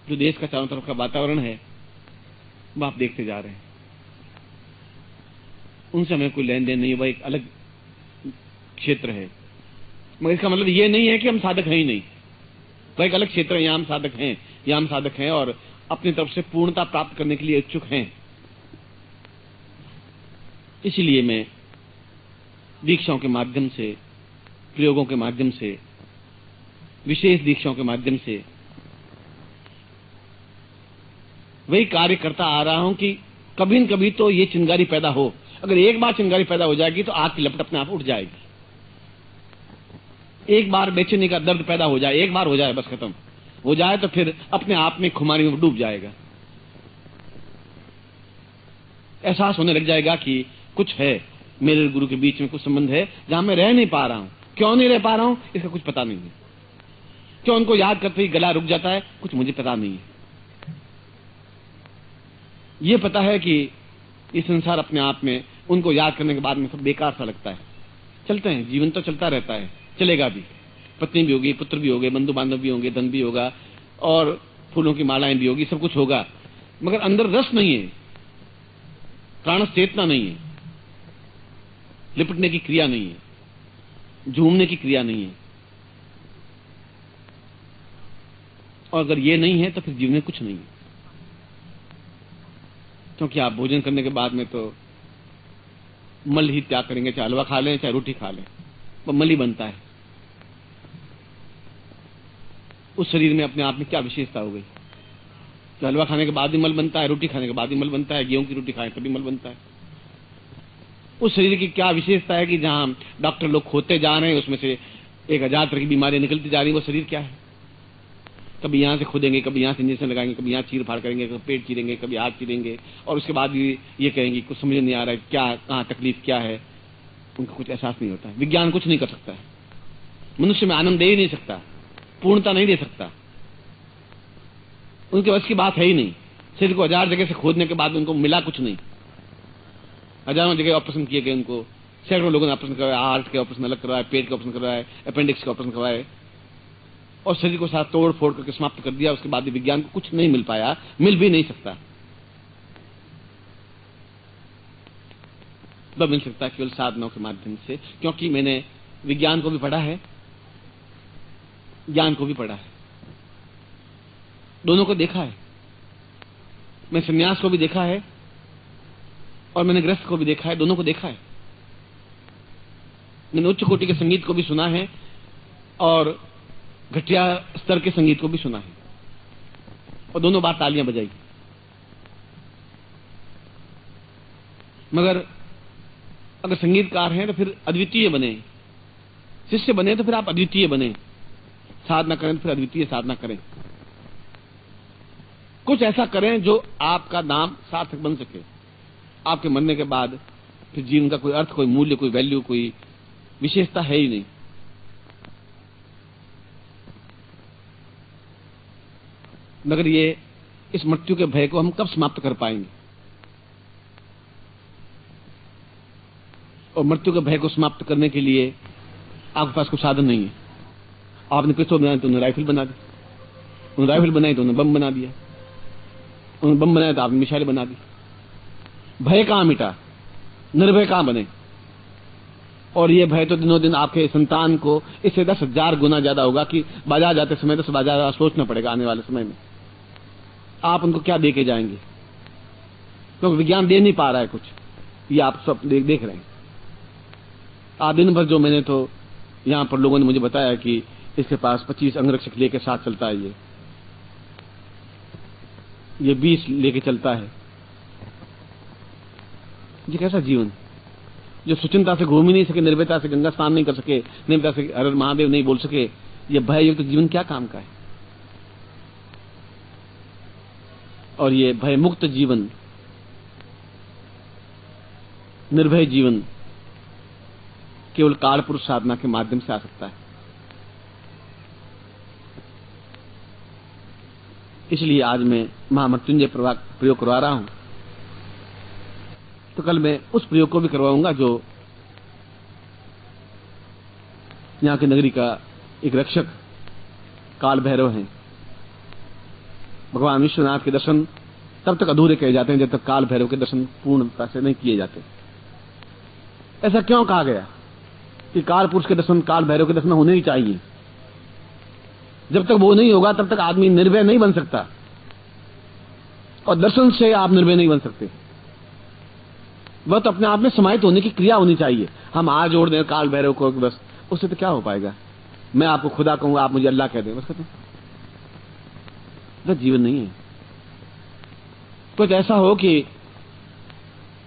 जो देश का चारों तरफ का वातावरण है वह आप देखते जा रहे हैं, उनसे हमें कोई लेन देन नहीं, वह एक अलग क्षेत्र है। मगर इसका मतलब यह नहीं है कि हम साधक हैं ही नहीं, वह एक अलग क्षेत्र है। यहां हम साधक हैं, यहां हम साधक हैं और अपनी तरफ से पूर्णता प्राप्त करने के लिए इच्छुक हैं। इसलिए मैं दीक्षाओं के माध्यम से, प्रयोगों के माध्यम से, विशेष दीक्षाओं के माध्यम से वही कार्य करता आ रहा हूं कि कभी न कभी तो ये चिंगारी पैदा हो। अगर एक बार चिंगारी पैदा हो जाएगी तो आग की लपट अपने आप उठ जाएगी। एक बार बेचैनी का दर्द पैदा हो जाए, एक बार हो जाए, बस खत्म हो जाए तो फिर अपने आप में खुमारी में डूब जाएगा। एहसास होने लग जाएगा कि कुछ है, मेरे गुरु के बीच में कुछ संबंध है जहां मैं रह नहीं पा रहा हूं। क्यों नहीं रह पा रहा हूं इसका कुछ पता नहीं है। क्यों उनको याद करते ही गला रुक जाता है, कुछ मुझे पता नहीं है। ये पता है कि ये संसार अपने आप में उनको याद करने के बाद में सब बेकार सा लगता है। चलते हैं, जीवन तो चलता रहता है, चलेगा भी। पत्नी भी होगी, पुत्र भी होंगे, बंधु बांधव भी होंगे, धन भी होगा और फूलों की मालाएं भी होगी, सब कुछ होगा। मगर अंदर रस नहीं है, प्राण चेतना नहीं है, लिपटने की क्रिया नहीं है, झूमने की क्रिया नहीं है। और अगर ये नहीं है तो फिर जीवन में कुछ नहीं है। क्योंकि आप भोजन करने के बाद में तो मल ही त्याग करेंगे, चाहे हलवा खा लें चाहे रोटी खा लें, वो मल ही बनता है। उस शरीर में अपने आप में क्या विशेषता हो गई? तो हलवा खाने के बाद भी मल बनता है, रोटी खाने के बाद भी मल बनता है, गेहूं की रोटी खाएं तभी मल बनता है। उस शरीर की क्या विशेषता है कि जहां डॉक्टर लोग खोदते जा रहे हैं उसमें से 1000 तरह की बीमारियां निकलती जा रही है, वो शरीर क्या है? कभी यहां से खोदेंगे, कभी यहां से इंजेक्शन लगाएंगे, कभी यहां चीर फाड़ करेंगे, कभी पेट चीरेंगे, कभी हाथ चीरेंगे, और उसके बाद भी ये कहेंगे कुछ समझ नहीं आ रहा है, क्या कहां तकलीफ क्या है। उनका कुछ एहसास नहीं होता है। विज्ञान कुछ नहीं कर सकता है, मनुष्य में आनंद दे ही नहीं सकता, पूर्णता नहीं दे सकता, उनके बस की बात है ही नहीं। शरीर को 1000 जगह से खोदने के बाद उनको मिला कुछ नहीं। हजारों जगह ऑपरेशन किए गए उनको, सैकड़ों लोगों ने ऑपरेशन करवाया, हार्ट के ऑपरेशन अलग करवाए, पेट के ऑपरेशन करवाए, अपेंडिक्स के ऑपरेशन करवाए और शरीर को साथ तोड़ फोड़ करके समाप्त कर दिया। उसके बाद भी विज्ञान को कुछ नहीं मिल पाया, मिल भी नहीं सकता। वह मिल सकता है केवल साधनाओं के माध्यम से, क्योंकि मैंने विज्ञान को भी पढ़ा है, ज्ञान को भी पढ़ा है, दोनों को देखा है। मैं संन्यास को भी देखा है और मैंने गृहस्थ को भी देखा है, दोनों को देखा है। मैंने उच्च कोटि के संगीत को भी सुना है और घटिया स्तर के संगीत को भी सुना है और दोनों बार तालियां बजाई। मगर अगर संगीतकार हैं तो फिर अद्वितीय बने, शिष्य बने तो फिर आप अद्वितीय बने, साधना करें तो फिर अद्वितीय साधना करें। कुछ ऐसा करें जो आपका नाम सार्थक बन सके। आपके मरने के बाद फिर जीवन का कोई अर्थ, कोई मूल्य, कोई वैल्यू, कोई विशेषता है ही नहीं। मगर ये इस मृत्यु के भय को हम कब समाप्त कर पाएंगे? और मृत्यु के भय को समाप्त करने के लिए आपके पास कोई साधन नहीं है। आपने पिस्तौल बनाया तो उन्होंने राइफल बना दी, उन्होंने राइफल बनाई तो उन्होंने बम बना दिया, उन्होंने बम बनाया तो आपने मिसाइल बना दी। भय कहां मिटा? निर्भय कहां बने? और ये भय तो दिनों दिन आपके संतान को इससे 10,000 गुना ज्यादा होगा कि बाजार जाते समय 10,000 सोचना पड़ेगा आने वाले समय में आप उनको क्या दे के जाएंगे, क्योंकि विज्ञान दे नहीं पा रहा है कुछ। ये आप सब देख रहे हैं। आज दिन भर जो मैंने तो यहां पर लोगों ने मुझे बताया कि इसके पास 25 अंगरक्षक लेके साथ चलता है, ये 20 लेके चलता है। ये कैसा जीवन जो सुचिंता से घूम ही नहीं सके, निर्भयता से गंगा स्नान नहीं कर सके, निर्भयता से हर हर महादेव नहीं बोल सके, ये भययुक्त जीवन क्या काम का है? और ये भय मुक्त जीवन, निर्भय जीवन केवल काल पुरुष साधना के माध्यम से आ सकता है। इसलिए आज मैं महामृत्युंजय प्रयोग करवा रहा हूं, तो कल मैं उस प्रयोग को भी करवाऊंगा जो यहां की नगरी का एक रक्षक काल भैरव हैं। भगवान विश्वनाथ के दर्शन तब तक अधूरे कहे जाते हैं जब तक काल भैरव के दर्शन पूर्णता से नहीं किए जाते। ऐसा क्यों कहा गया कि काल पुरुष के दर्शन, काल भैरव के दर्शन होने ही चाहिए? जब तक वो नहीं होगा तब तक आदमी निर्भय नहीं बन सकता, और दर्शन से आप निर्भय नहीं बन सकते। वह तो अपने आप में समाहित होने की क्रिया होनी चाहिए। हम हाथ जोड़ दें काल भैरव को, बस उससे तो क्या हो पाएगा? मैं आपको खुदा कहूंगा, आप मुझे अल्लाह कह दें, बस कहते वह जीवन नहीं है। कुछ ऐसा हो कि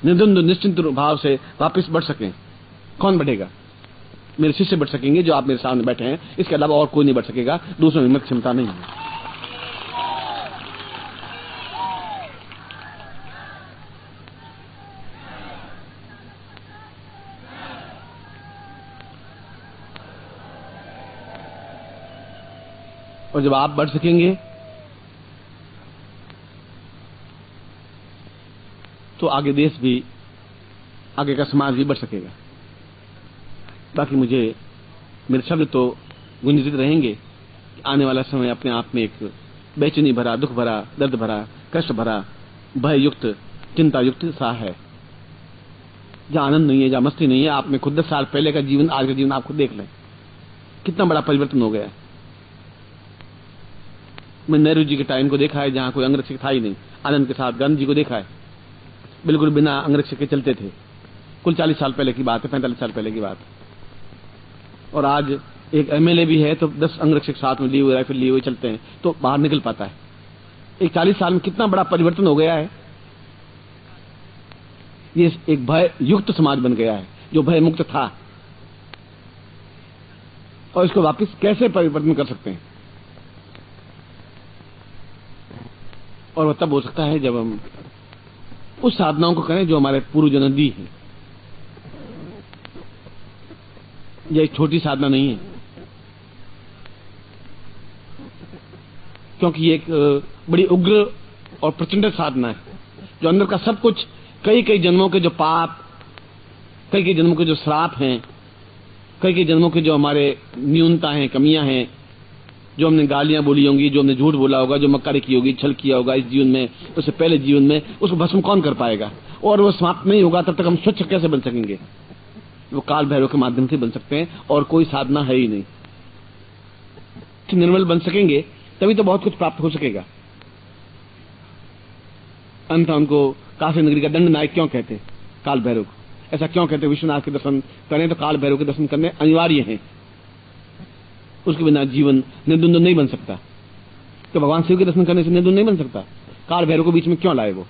निर्द्वंद निश्चिंत भाव से वापस बढ़ सकें। कौन बढ़ेगा? मेरे शिष्य बढ़ सकेंगे जो आप मेरे सामने बैठे हैं, इसके अलावा और कोई नहीं बढ़ सकेगा। दूसरों में हिम्मत क्षमता नहीं है। और जब आप बढ़ सकेंगे तो आगे देश भी, आगे का समाज भी बढ़ सकेगा। बाकी मुझे मेरे शब्द तो गुंजित रहेंगे। आने वाला समय अपने आप में एक बेचैनी भरा, दुख भरा, दर्द भरा, कष्ट भरा, भय युक्त, चिंता युक्त सा है, जहां आनंद नहीं है, जहां मस्ती नहीं है। आपने खुद 10 साल पहले का जीवन, आज का जीवन आपको देख लें, कितना बड़ा परिवर्तन हो गया है। मैं नेहरू जी के टाइम को देखा है जहां कोई अंगरक्षक था ही नहीं, आनंद के साथ गांधी जी को देखा है, बिल्कुल बिना अंगरक्षक के चलते थे। कुल 40 साल पहले की बात है, 45 साल पहले की बात। और आज एक एमएलए भी है तो 10 अंगरक्षक साथ में लिए हुए, राइफल लिए हुए चलते हैं तो बाहर निकल पाता है। एक 40 साल में कितना बड़ा परिवर्तन हो गया है। ये एक भय युक्त समाज बन गया है जो भय मुक्त था, और इसको वापस कैसे परिवर्तन कर सकते हैं? और वह तब हो सकता है जब हम उस साधनाओं को करें जो हमारे पूर्वजों ने दी है। यह एक छोटी साधना नहीं है, क्योंकि ये एक बड़ी उग्र और प्रचंड साधना है जो अंदर का सब कुछ, कई कई जन्मों के जो पाप कई कई जन्मों के जो श्राप हैं, कई कई जन्मों के जो हमारे न्यूनता हैं, कमियां हैं, जो हमने गालियां बोली होंगी, जो हमने झूठ बोला होगा, जो मक्कारी की होगी, छल किया होगा इस जीवन में, उससे पहले जीवन में, उसको भस्म कौन कर पाएगा? और वो समाप्त नहीं होगा तब तक हम स्वच्छ कैसे बन सकेंगे? वो काल भैरव के माध्यम से बन सकते हैं और कोई साधना है ही नहीं। निर्मल बन सकेंगे तभी तो बहुत कुछ प्राप्त हो सकेगा। अंत उनको काशी नगरी का दंड नायक क्यों कहते? काल भैरव को ऐसा क्यों कहते? विश्वनाथ के दर्शन करें तो काल भैरव के दर्शन करने अनिवार्य हैं, उसके बिना जीवन निर्द्वंद नहीं बन सकता। तो भगवान शिव के दर्शन करने से निर्द्वंद नहीं बन सकता। काल भैरव को बीच में क्यों लाए वो?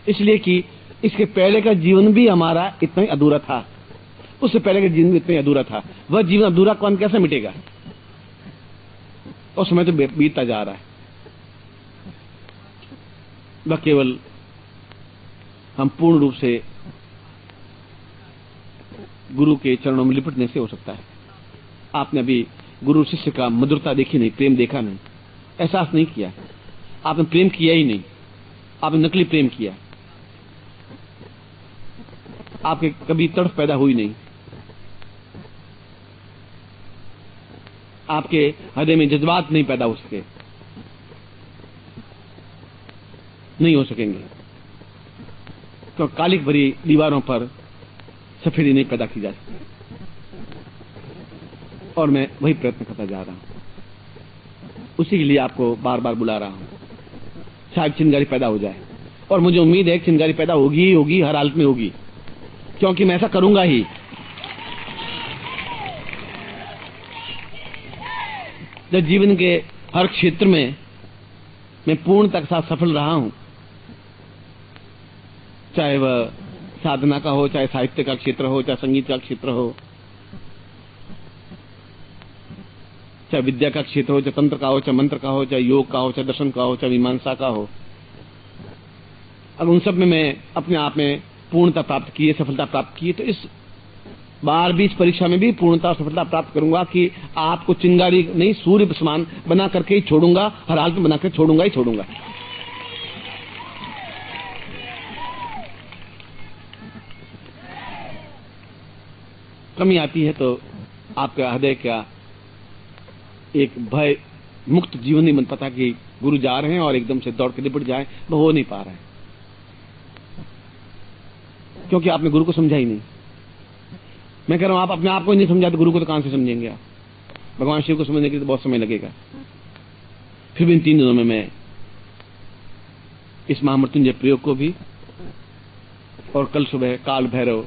इसलिए कि इसके पहले का जीवन भी हमारा इतना ही अधूरा था, उससे पहले का जीवन भी इतना ही अधूरा था। वह जीवन अधूरा कौन कैसे मिटेगा? और समय तो बीतता जा रहा है। वह केवल हम पूर्ण रूप से गुरु के चरणों में लिपटने से हो सकता है। आपने अभी गुरु शिष्य का मधुरता देखी नहीं, प्रेम देखा नहीं, एहसास नहीं किया। आपने प्रेम किया ही नहीं, आपने नकली प्रेम किया। आपके कभी तड़फ पैदा हुई नहीं, आपके हृदय में जज्बात नहीं पैदा हो सके, नहीं हो सकेंगे। तो कालिक भरी दीवारों पर सफेदी नहीं पैदा की जा सकती। और मैं वही प्रयत्न करता जा रहा हूं, उसी के लिए आपको बार बार बुला रहा हूं। शायद चिंगारी पैदा हो जाए, और मुझे उम्मीद है कि चिंगारी पैदा होगी ही होगी, हर हालत में होगी, क्योंकि मैं ऐसा करूंगा ही। जब जीवन के हर क्षेत्र में मैं पूर्णता के साथ सफल रहा हूं, चाहे वह साधना का हो, चाहे साहित्य का क्षेत्र हो, चाहे संगीत का क्षेत्र हो, चाहे विद्या का क्षेत्र हो, चाहे तंत्र का हो, चाहे मंत्र का हो, चाहे योग का हो, चाहे दर्शन का हो, चाहे मीमांसा का हो, अगर उन सब में मैं अपने आप में पूर्णता प्राप्त की है, सफलता प्राप्त की है, तो इस बार भी इस परीक्षा में भी पूर्णता और सफलता प्राप्त करूंगा कि आपको चिंगारी नहीं, सूर्य समान बना करके ही छोड़ूंगा, हर हालत में बना कर छोड़ूंगा ही छोड़ूंगा। कमी आती है तो आपका हृदय का एक भय मुक्त जीवन नहीं बन पाता कि गुरु जा रहे हैं और एकदम से दौड़ के लिपट जाए, वो हो नहीं पा रहा है, क्योंकि आपने गुरु को समझा ही नहीं। मैं कह रहा हूं आप अपने आप को ही नहीं समझा तो गुरु को तो कहां से समझेंगे आप? भगवान शिव को समझने के लिए तो बहुत समय लगेगा। फिर भी इन 3 दिनों में मैं इस महामृत्युंजय प्रयोग को भी और कल सुबह काल भैरव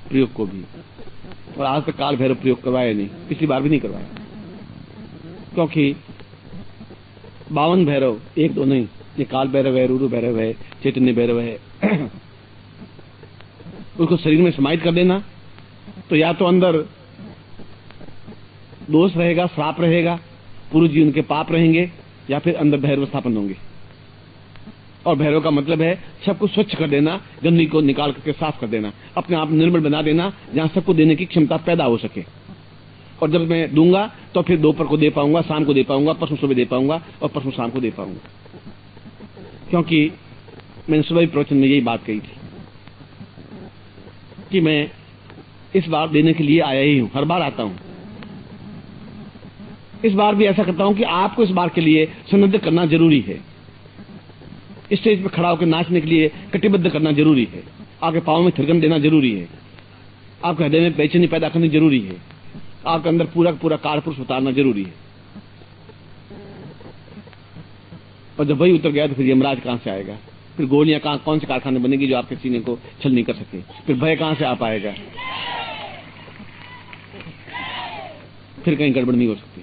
प्रयोग को भी, और आज तक काल भैरव प्रयोग करवाया नहीं, पिछली बार भी नहीं करवाया, क्योंकि 52 भैरव 1-2 नहीं, ये काल भैरव है, रूरू भैरव है, चैतन्य भैरव है। उसको शरीर में समाहित कर देना तो या तो अंदर दोष रहेगा, श्राप रहेगा, पूर्व जीवन के पाप रहेंगे, या फिर अंदर भैरव स्थापन होंगे। और भैरव का मतलब है सबको स्वच्छ कर देना, गंदगी को निकाल करके साफ कर देना, अपने आप निर्मल बना देना, जहां सबको देने की क्षमता पैदा हो सके। और जब मैं दूंगा तो फिर दोपहर को दे पाऊंगा, शाम को दे पाऊंगा, परसों सुबह दे पाऊंगा और परसों शाम को दे पाऊंगा। क्योंकि मैंने सुबह प्रवचन में यही बात कही थी कि मैं इस बार देने के लिए आया ही हूं, हर बार आता हूं। इस बार भी ऐसा करता हूं कि आपको इस बार के लिए सन्नद्ध करना जरूरी है। स्टेज पर खड़ा होकर नाचने के लिए कटिबद्ध करना जरूरी है, आपके पांव में थिरकन देना जरूरी है, आपके हृदय में बेचैनी पैदा करनी जरूरी है, आपके अंदर पूरा पूरा कारपुरुष उतारना जरूरी है। और जब वही उतर गया तो फिर यमराज कहां से आएगा? फिर गोलियां कौन से कारखाने बनेगी जो आपके सीने को छल नहीं कर सके? फिर भय कहां से आ पाएगा? फिर कहीं गड़बड़ नहीं हो सकती,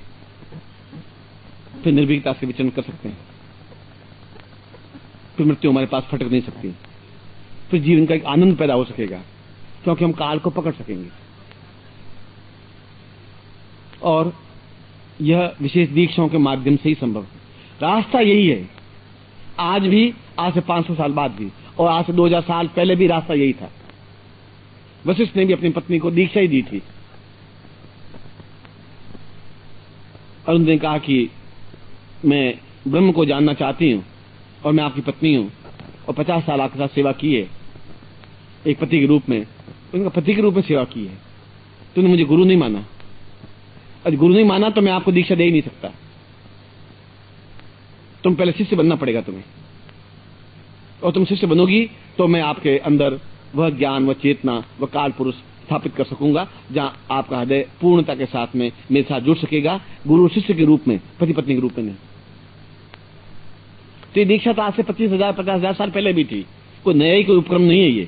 फिर निर्भीकता से विचरण कर सकते हैं, फिर मृत्यु हमारे पास फटक नहीं सकती, फिर जीवन का एक आनंद पैदा हो सकेगा, क्योंकि हम काल को पकड़ सकेंगे। और यह विशेष दीक्षाओं के माध्यम से ही संभव है। रास्ता यही है, आज भी, आज से 500 साल बाद भी, और आज से 2000 साल पहले भी रास्ता यही था। वशिष्ठ ने भी अपनी पत्नी को दीक्षा ही दी थी। अरुण ने कहा कि मैं ब्रह्म को जानना चाहती हूं और मैं आपकी पत्नी हूं और 50 साल आपके साथ सेवा की है एक पति के रूप में, उनका पति के रूप में सेवा की है। तुमने मुझे गुरु नहीं माना, आज गुरु नहीं माना तो मैं आपको दीक्षा दे ही नहीं सकता। तुम पहले शिष्य बनना पड़ेगा तुम्हें, और तुम शिष्य बनोगी तो मैं आपके अंदर वह ज्ञान, वह चेतना, वह काल पुरुष स्थापित कर सकूंगा, जहां आपका हृदय पूर्णता के साथ में मेरे साथ जुड़ सकेगा, गुरु शिष्य के रूप में, पति पत्नी के रूप में नहीं। तो ये दीक्षा तो आज से 25,000 50,000 साल पहले भी थी, कोई नया ही कोई उपक्रम नहीं है ये।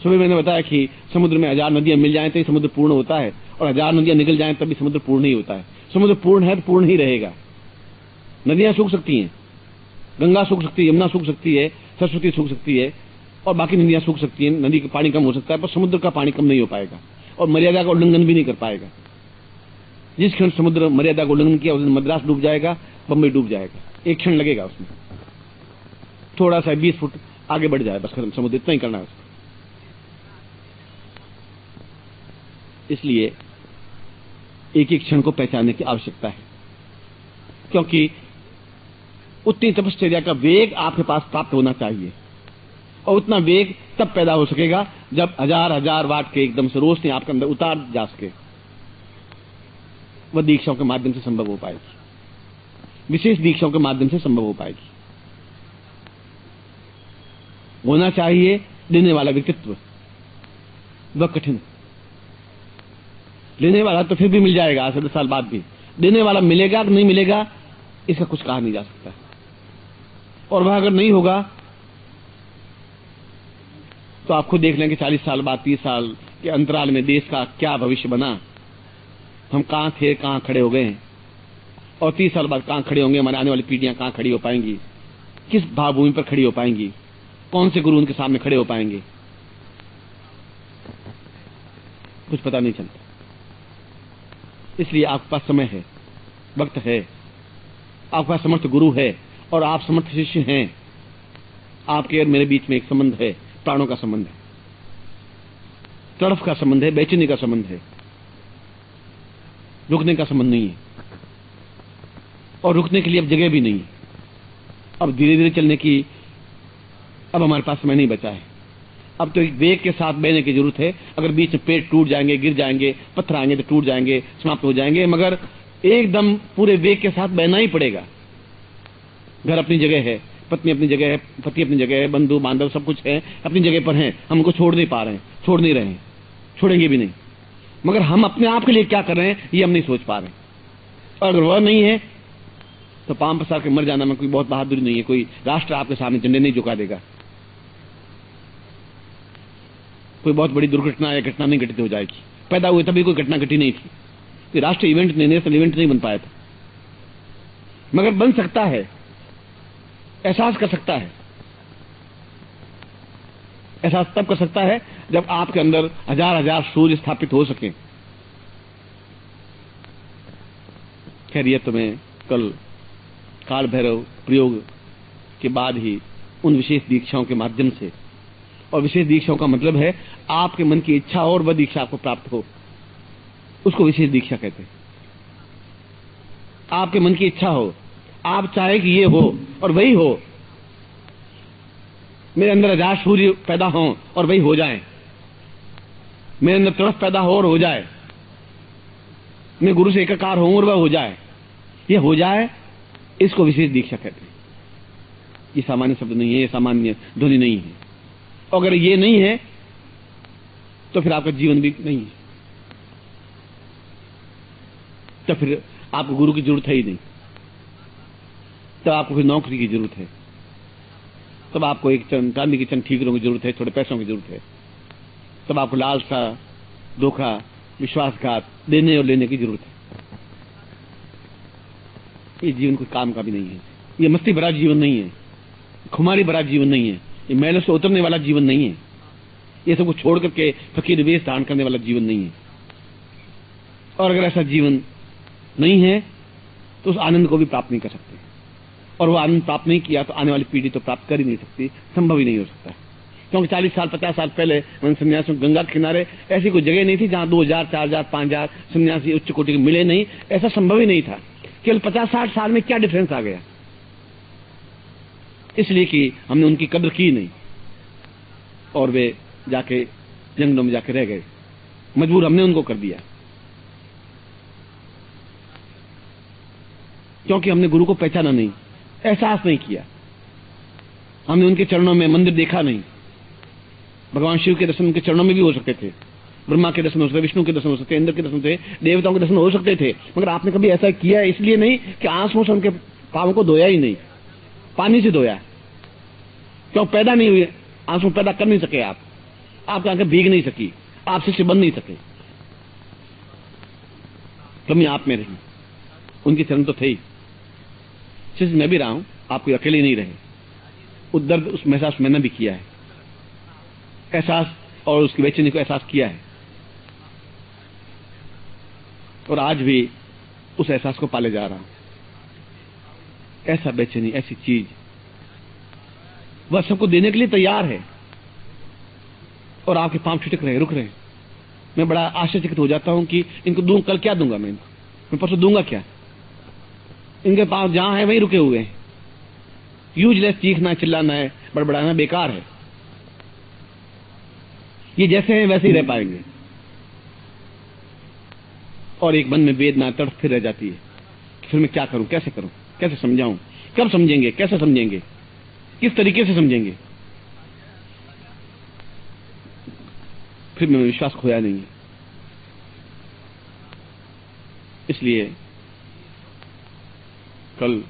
सुबह मैंने बताया कि समुद्र में 1000 नदियां मिल जाएं तो समुद्र पूर्ण होता है, और 1000 नदियां निकल जाएं तभी समुद्र पूर्ण नहीं होता है। समुद्र पूर्ण है तो पूर्ण ही रहेगा। नदियां सूख सकती हैं, गंगा सूख सकती है, यमुना सूख सकती है, सरस्वती सूख सकती है, और बाकी नदियां सूख सकती हैं। नदी का पानी कम हो सकता है, पर समुद्र का पानी कम नहीं हो पाएगा, और मर्यादा का उल्लंघन भी नहीं कर पाएगा। जिस क्षण समुद्र मर्यादा का उल्लंघन किया, उस दिन मद्रास डूब जाएगा, बम्बई डूब जाएगा। एक क्षण लगेगा उसमें, थोड़ा सा 20 फुट आगे बढ़ जाए, बस खत्म, समुद्र इतना ही करना है उसको। इसलिए एक एक क्षण को पहचानने की आवश्यकता है, क्योंकि उतनी तपश्चर्या का वेग आपके पास प्राप्त होना चाहिए, और उतना वेग तब पैदा हो सकेगा जब 1000 वाट के एकदम से रोशनी आपके अंदर उतार जा सके। वह दीक्षाओं के माध्यम से संभव हो पाएगी, विशेष दीक्षाओं के माध्यम से संभव हो पाएगी। होना चाहिए देने वाला व्यक्तित्व, वह कठिन। लेने वाला तो फिर भी मिल जाएगा, आज से 10 साल बाद भी। देने वाला मिलेगा कि नहीं मिलेगा, इसका कुछ कहा नहीं जा सकता। और वह अगर नहीं होगा तो आप खुद देख लें कि 40 साल बाद, 30 साल के अंतराल में देश का क्या भविष्य बना। हम कहां थे, कहां खड़े हो गए हैं, और 30 साल बाद कहां खड़े होंगे। हमारे आने वाली पीढ़ियां कहां खड़ी हो पाएंगी, किस भावभूमि पर खड़ी हो पाएंगी, कौन से गुरु उनके सामने खड़े हो पाएंगे, कुछ पता नहीं चलता। इसलिए आपके पास समय है, वक्त है, आपके पास समर्थ गुरु है, और आप समर्थ शिष्य हैं। आपके और मेरे बीच में एक संबंध है, प्राणों का संबंध है, तड़फ का संबंध है, बेचैनी का संबंध है, रुकने का संबंध नहीं है, और रुकने के लिए अब जगह भी नहीं है। अब धीरे धीरे चलने की अब हमारे पास समय नहीं बचा है। अब तो एक वेग के साथ बहने की जरूरत है। अगर बीच में पेड़ टूट जाएंगे, गिर जाएंगे, पत्थर आएंगे तो टूट जाएंगे, समाप्त हो जाएंगे, मगर एकदम पूरे वेग के साथ बहना ही पड़ेगा। घर अपनी जगह है, पत्नी अपनी जगह है, पति अपनी जगह है, बंधु बांधव सब कुछ है, अपनी जगह पर हैं। हम उनको छोड़ नहीं पा रहे हैं, छोड़ नहीं रहे हैं, छोड़ेंगे भी नहीं। मगर हम अपने आप के लिए क्या कर रहे हैं, ये हम नहीं सोच पा रहे हैं। और अगर वह नहीं है तो पांव पसार के मर जाना में कोई बहुत बहादुरी नहीं है। कोई राष्ट्र आपके सामने झंडे नहीं झुका देगा, कोई बहुत बड़ी दुर्घटना या घटना नहीं घटित हो जाएगी। पैदा हुए तभी कोई घटना घटी नहीं थी, कोई राष्ट्रीय इवेंट नहीं, नेशनल इवेंट नहीं बन पाया था, मगर बन सकता है, एहसास कर सकता है। एहसास तब कर सकता है जब आपके अंदर 1000 सूर्य स्थापित हो सके। खैर, ये तो मैं कल काल भैरव प्रयोग के बाद ही उन विशेष दीक्षाओं के माध्यम से, और विशेष दीक्षाओं का मतलब है आपके मन की इच्छा हो और वह दीक्षा आपको प्राप्त हो, उसको विशेष दीक्षा कहते हैं। आपके मन की इच्छा हो, आप चाहे कि ये हो और वही हो। मेरे अंदर 1000 सूर्य पैदा हो और वही हो जाए, मेरे अंदर तड़फ पैदा हो और हो जाए, मैं गुरु से एकाकार हूं और वह हो जाए, ये हो जाए, इसको विशेष दीक्षा कहते हैं। ये सामान्य शब्द नहीं है, ये सामान्य ध्वनि नहीं है। अगर ये नहीं है तो फिर आपका जीवन भी नहीं है, तो फिर आपको गुरु की जरूरत है ही नहीं। तब आपको फिर नौकरी की जरूरत है, तब आपको एक चांदी की चंद ठीकरों की जरूरत है, थोड़े पैसों की जरूरत है, तब आपको लालसा, धोखा, विश्वासघात, देने और लेने की जरूरत है। ये जीवन कोई काम का भी नहीं है, ये मस्ती भरा जीवन नहीं है, खुमारी भरा जीवन नहीं है, ये मैलों से उतरने वाला जीवन नहीं है, ये सबको छोड़ करके फकीर वेश धारण करने वाला जीवन नहीं है। और अगर ऐसा जीवन नहीं है तो उस आनंद को भी प्राप्त नहीं कर सकते, और वो आनंद प्राप्त नहीं किया तो आने वाली पीढ़ी तो प्राप्त कर ही नहीं सकती, संभव ही नहीं हो सकता। क्योंकि 40 साल 50 साल पहले सन्यासियों गंगा के किनारे ऐसी कोई जगह नहीं थी जहां 2000 4000 5000 सन्यासी उच्च कोटि के मिले नहीं, ऐसा संभव ही नहीं था। केवल 50-60 साल में क्या डिफरेंस आ गया, इसलिए कि हमने उनकी कद्र की नहीं, और वे जाके जंगलों में जाके रह गए, मजबूर हमने उनको कर दिया, क्योंकि हमने गुरु को पहचाना नहीं, एहसास नहीं किया, हमने उनके चरणों में मंदिर देखा नहीं। भगवान शिव के दर्शन उनके चरणों में भी हो सकते थे, ब्रह्मा के दर्शन हो सकते, विष्णु के दर्शन हो सकते, इंद्र के दर्शन थे, देवताओं के दर्शन हो सकते थे, मगर आपने कभी ऐसा किया इसलिए नहीं कि आंसुओं से उनके पांवों को धोया ही नहीं, पानी से धोया। क्यों? पैदा नहीं हुए, आंसू पैदा कर नहीं सके आप, आपकी आंखें भीग नहीं सकी, आपसे से बन नहीं सके, कमी आप में रही, उनके चरण तो थे ही। शिष्य मैं भी रहा हूं, आप कोई अकेले नहीं रहे, उस दर्द उस महसूस मैंने भी किया है, एहसास और उसकी बेचैनी को एहसास किया है, और आज भी उस एहसास को पाले जा रहा हूं। ऐसा बेचैनी, ऐसी चीज वह सबको देने के लिए तैयार है, और आपके पांव छिटक रहे, रुक रहे। मैं बड़ा आश्चर्यचकित हो जाता हूं कि इनको दूं, कल क्या दूंगा मैं परसों दूंगा क्या? इनके पांव जहां है वहीं रुके हुए हैं। यूजलेस, चीखना चिल्लाना है, बड़बड़ाना बेकार है। ये जैसे हैं वैसे ही रह पाएंगे, और एक मन में वेदना तड़प फिर रह जाती है कि फिर मैं क्या करूं, कैसे करूं, कैसे समझाऊं, कब समझेंगे, कैसे समझेंगे, किस तरीके से समझेंगे। फिर मैंने विश्वास खोया नहीं है। इसलिए कल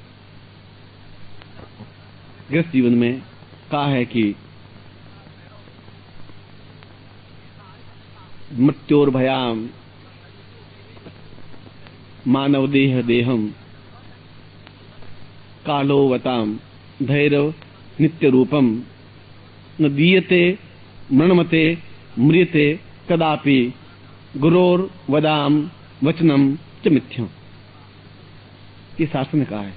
गृहस्थ जीवन में कहा है कि मृत्योर्भयाम मानव देह देहम कालोवताम धैर्य नित्य रूपम न दीयते मृणमते म्रियते कदापि गुरोर वदाम वचनम च मिथ्यम। ये शास्त्र ने कहा है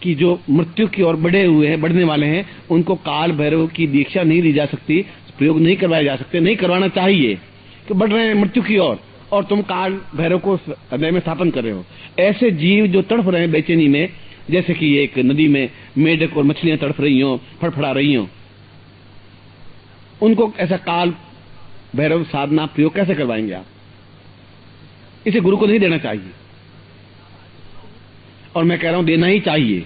कि जो मृत्यु की ओर बढ़े हुए हैं, बढ़ने वाले हैं, उनको काल भैरव की दीक्षा नहीं ली जा सकती, प्रयोग नहीं करवाए जा सकते, नहीं करवाना चाहिए कि बढ़ रहे हैं मृत्यु की ओर, और तुम काल भैरव को हृदय में स्थापन कर रहे हो। ऐसे जीव जो तड़फ रहे हैं बेचैनी में, जैसे कि एक नदी में मेढक और मछलियां तड़फ रही हो, फड़फड़ा रही हो, उनको ऐसा काल भैरव साधना प्रयोग कैसे करवाएंगे आप? इसे गुरु को नहीं देना चाहिए, और मैं कह रहा हूं देना ही चाहिए।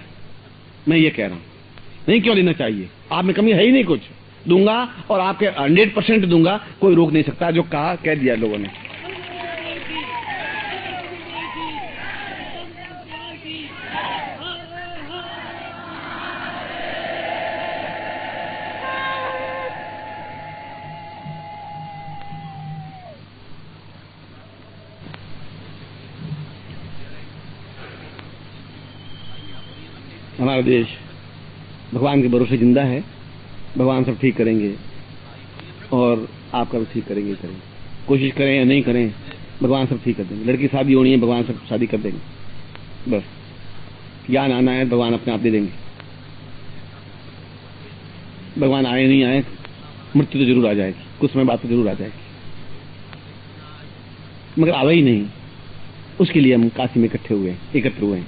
मैं ये कह रहा हूं, नहीं क्यों देना चाहिए? आप में कमी है ही नहीं, कुछ दूंगा और आपके 100% दूंगा, कोई रोक नहीं सकता। जो कहा कह दिया लोगों ने। हमारा देश भगवान के भरोसे जिंदा है, भगवान सब ठीक करेंगे, और आपका भी ठीक करेंगे। कोशिश करें या नहीं करें, भगवान सब ठीक कर देंगे। लड़की शादी होनी है, भगवान सब शादी कर देंगे। बस ज्ञान आना है, भगवान अपने आप दे देंगे। भगवान आए नहीं आए, मृत्यु तो जरूर आ जाएगी, कुछ समय बाद तो जरूर आ जाएगी, मगर आवे ही नहीं। उसके लिए हम काशी में इकट्ठे हुए, एकत्र हुए हैं,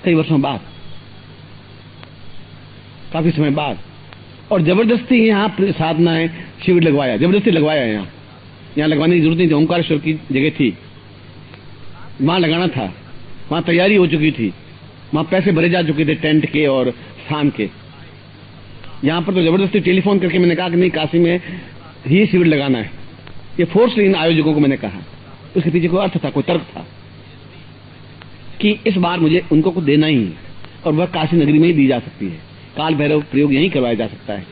कई वर्षों बाद, काफी समय बाद, और जबरदस्ती यहाँ साधनाएं शिविर लगवाया, जबरदस्ती लगवाया। यहाँ लगवाने की जरूरत नहीं थी, ओंकारेश्वर की जगह थी, वहां लगाना था, वहां तैयारी हो चुकी थी, वहां पैसे भरे जा चुके थे टेंट के और स्थान के। यहाँ पर तो जबरदस्ती टेलीफोन करके मैंने कहा कि नहीं, काशी में ही शिविर लगाना है। ये फोर्स इन आयोजकों को मैंने कहा, उसके पीछे कोई अर्थ था, कोई तर्क था कि इस बार मुझे उनको को देना ही है, और वह काशी नगरी में ही दी जा सकती है। काल भैरव प्रयोग यहीं करवाया जा सकता है,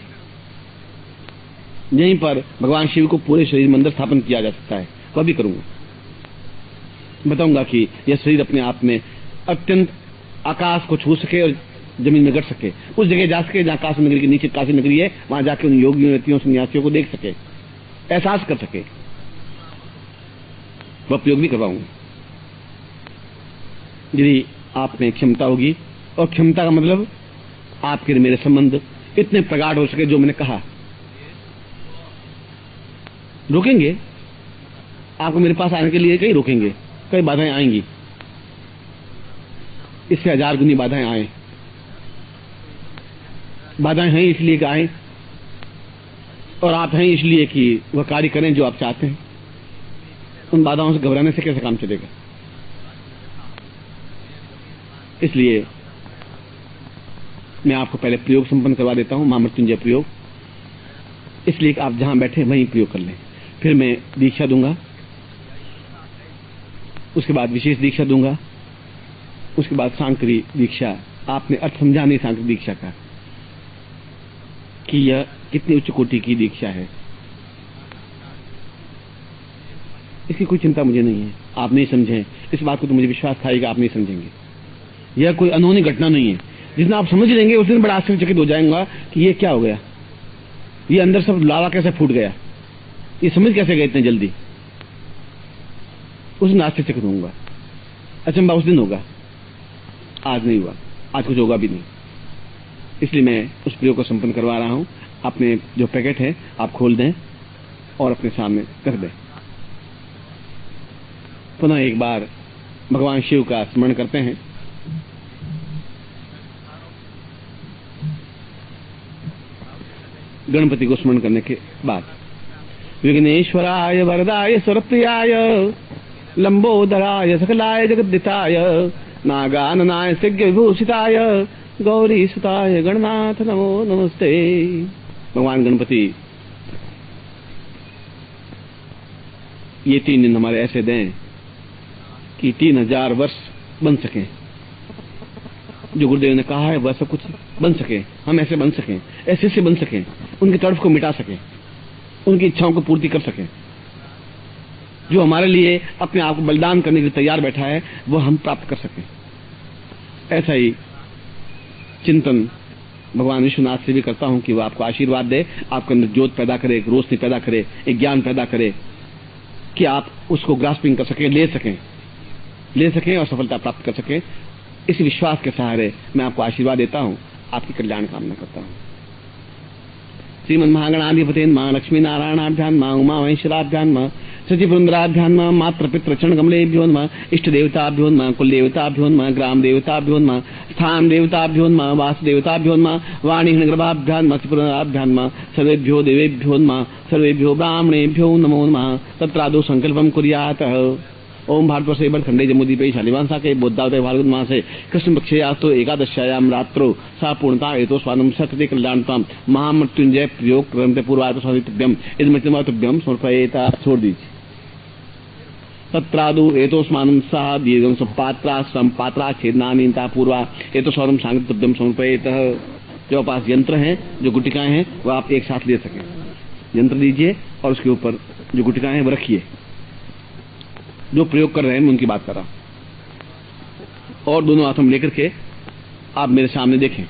यहीं पर भगवान शिव को पूरे शरीर में अंदर स्थापन किया जा सकता है। वह भी करूंगा, बताऊंगा कि यह शरीर अपने आप में अत्यंत आकाश को छू सके और जमीन में गट सके, उस जगह जा सके जहां काशी नगरी के नीचे काशी नगरी है, वहां जाके उन योगियों, यतियों, सन्यासियों को देख सके, एहसास कर सके। वह प्रयोग भी करवाऊंगा यदि आप में क्षमता होगी, और क्षमता का मतलब आपके मेरे संबंध इतने प्रगाढ़ हो सके जो मैंने कहा। रोकेंगे आपको मेरे पास आने के लिए, कई रोकेंगे, कई बाधाएं आएंगी, इससे 1000 गुनी बाधाएं आए। बाधाएं हैं इसलिए कि आए और आप हैं इसलिए कि वह कार्य करें जो आप चाहते हैं। उन बाधाओं से घबराने से कैसे काम चलेगा? इसलिए मैं आपको पहले प्रयोग संपन्न करवा देता हूं, महामृत्युंजय प्रयोग। इसलिए कि आप जहां बैठे वहीं प्रयोग कर लें। फिर मैं दीक्षा दूंगा, उसके बाद विशेष दीक्षा दूंगा, उसके बाद सांकरी दीक्षा। आपने अर्थ समझा नहीं सांकरी दीक्षा का कि यह कितनी उच्च कोटि की दीक्षा है। इसकी कोई चिंता मुझे नहीं है। आप नहीं समझें इस बात को तो मुझे विश्वास था कि आप नहीं समझेंगे। यह कोई अनहोनी घटना नहीं है। जिस दिन आप समझ लेंगे उस दिन बड़ा आश्चर्यचकित हो जाएगा कि ये क्या हो गया, ये अंदर सब लावा कैसे फूट गया, ये समझ कैसे गए इतने जल्दी। उस दिन आश्चर्यचकित होऊंगा। अचंबा उस दिन होगा, आज नहीं हुआ, आज कुछ होगा भी नहीं। इसलिए मैं उस प्रयोग को संपन्न करवा रहा हूं। अपने जो पैकेट है आप खोल दें और अपने सामने रख दें। पुनः एक बार भगवान शिव का स्मरण करते हैं। गणपति को स्मरण करने के बाद विघ्नेश्वराय वरदाय सुरप्रियाय लंबोदराय सकलाय जगद्दिताय नागाननाय सिद्ध विभूषिताय गौरी सुताय गणनाथ नमो नमस्ते। भगवान गणपति ये 3 दिन हमारे ऐसे दें कि 3000 वर्ष बन सकें। जो गुरुदेव ने कहा है वह सब कुछ बन सके, हम ऐसे बन सकें, ऐसे से बन सकें, उनकी तड़फ को मिटा सकें, उनकी इच्छाओं को पूर्ति कर सकें। जो हमारे लिए अपने आप को बलिदान करने के लिए तैयार बैठा है वह हम प्राप्त कर सकें। ऐसा ही चिंतन भगवान विश्वनाथ से भी करता हूं कि वह आपको आशीर्वाद दे, आपके अंदर ज्योत पैदा करे, एक रोशनी पैदा करे, एक ज्ञान पैदा करे कि आप उसको ग्रास्पिंग कर सकें, ले सकें और सफलता प्राप्त कर सकें। इस विश्वास के सहारे मैं आपको आशीर्वाद देता हूं, आपकी कल्याण कामना करता हूं। श्रीमन महागणाधिपते मां लक्ष्मी नारायणाभ्यान मां उमा महेश्वराभ्यान मां सचिवृंद्राभ्यान मां मात्र पितृ चरण कमलेभ्यो नमः इष्ट देवताभ्यो नमः कुल देवताभ्यो नमः ग्राम देवताभ्यो नमः स्थान देवताभ्यो नमः वास देवताभ्यो नमः वाणी गर्भाभ्यान नमः त्रिपुराभ्यान नमः सर्वेभ्यो देवेभ्यो नमः सर्वेभ्यो ब्राह्मणेभ्यो नमो नमः। तत्रादौ संकल्पं कुर्यात्। ओम भारतवर्षे खंडे जम्मूद्वीपे शालिवांसा के बोद्धावते फाल्गुन मासे कृष्ण पक्षे यास्तु एकादश्यायाम रात्रो सा पूर्णता एतो स्वानम सकृति कल्याणताम महामृत्युंजय प्रयोग ग्रंथ पूर्वात स्वादितभ्यम इदमृत्यमातभ्यम समर्पयेता। छोड़ दीजिए। तत्रादु एतोस्मानं सा दीर्घं सपात्रा संपात्रा छेदनानीता पूर्वा एतो स्वरम सांगतभ्यम समर्पयेतः। जो पास यंत्र हैं, जो गुटिकाएं हैं, वो आप एक साथ ले सकें। यंत्र दीजिए और उसके ऊपर जो गुटिकाएं हैं वो रखिए। जो प्रयोग कर रहे हैं मैं उनकी बात कर रहा हूं। और दोनों हाथों में लेकर के आप मेरे सामने देखें।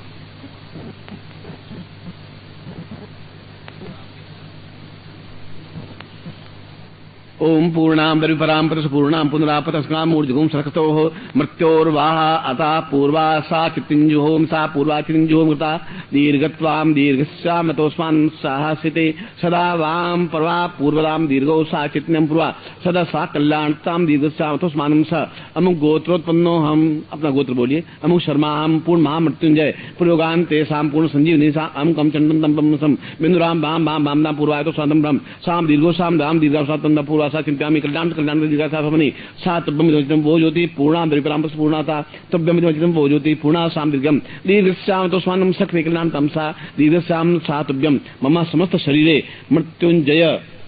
ओम पूर्णाम परिपराम परसपूर्णाम पुनरापतस्काम मूर्जगुम सरकतोः मृत्योर्वाह अता पूर्वा सा चित्तिंजुहोम सा पूर्वा चित्तिंजुहोमृता दीर्घत्वाम दीर्घस्याम तोस्मान् साहसिते सदा वाम परवा पूर्वदाम दीर्घो सा चित्तम पूर्वा सदा सा कल्याणताम दीर्घस्याम तोस्मानं स। अमुक गोत्रोत्पन्नो हम, अपना गोत्र बोलिए। अमुक शर्मा हम पूर्ण महामृत्युंजय प्रयोगान्ते साम पूर्ण संजीवनी सा अमुकम चंडन तम सम बिंदुराम बाम बाम बामदा पूर्वाय तो स्वातम ब्रह्म साम दीर्घो साम दाम दीर्घ स्वातम पूर्वा सा चिंत्यामि कल्याण कल्याण दीर्घा सा समनि सा तब्बम वो ज्योति पूर्णाम द्विपराम पूर्णाता तब्बम वो ज्योति पूर्णा साम दीर्घम दीर्घस्याम तो स्वानम सक्रिय कल्याण तमसा दीर्घस्याम सा तुभ्यम मम समस्त शरीरे मृत्युंजय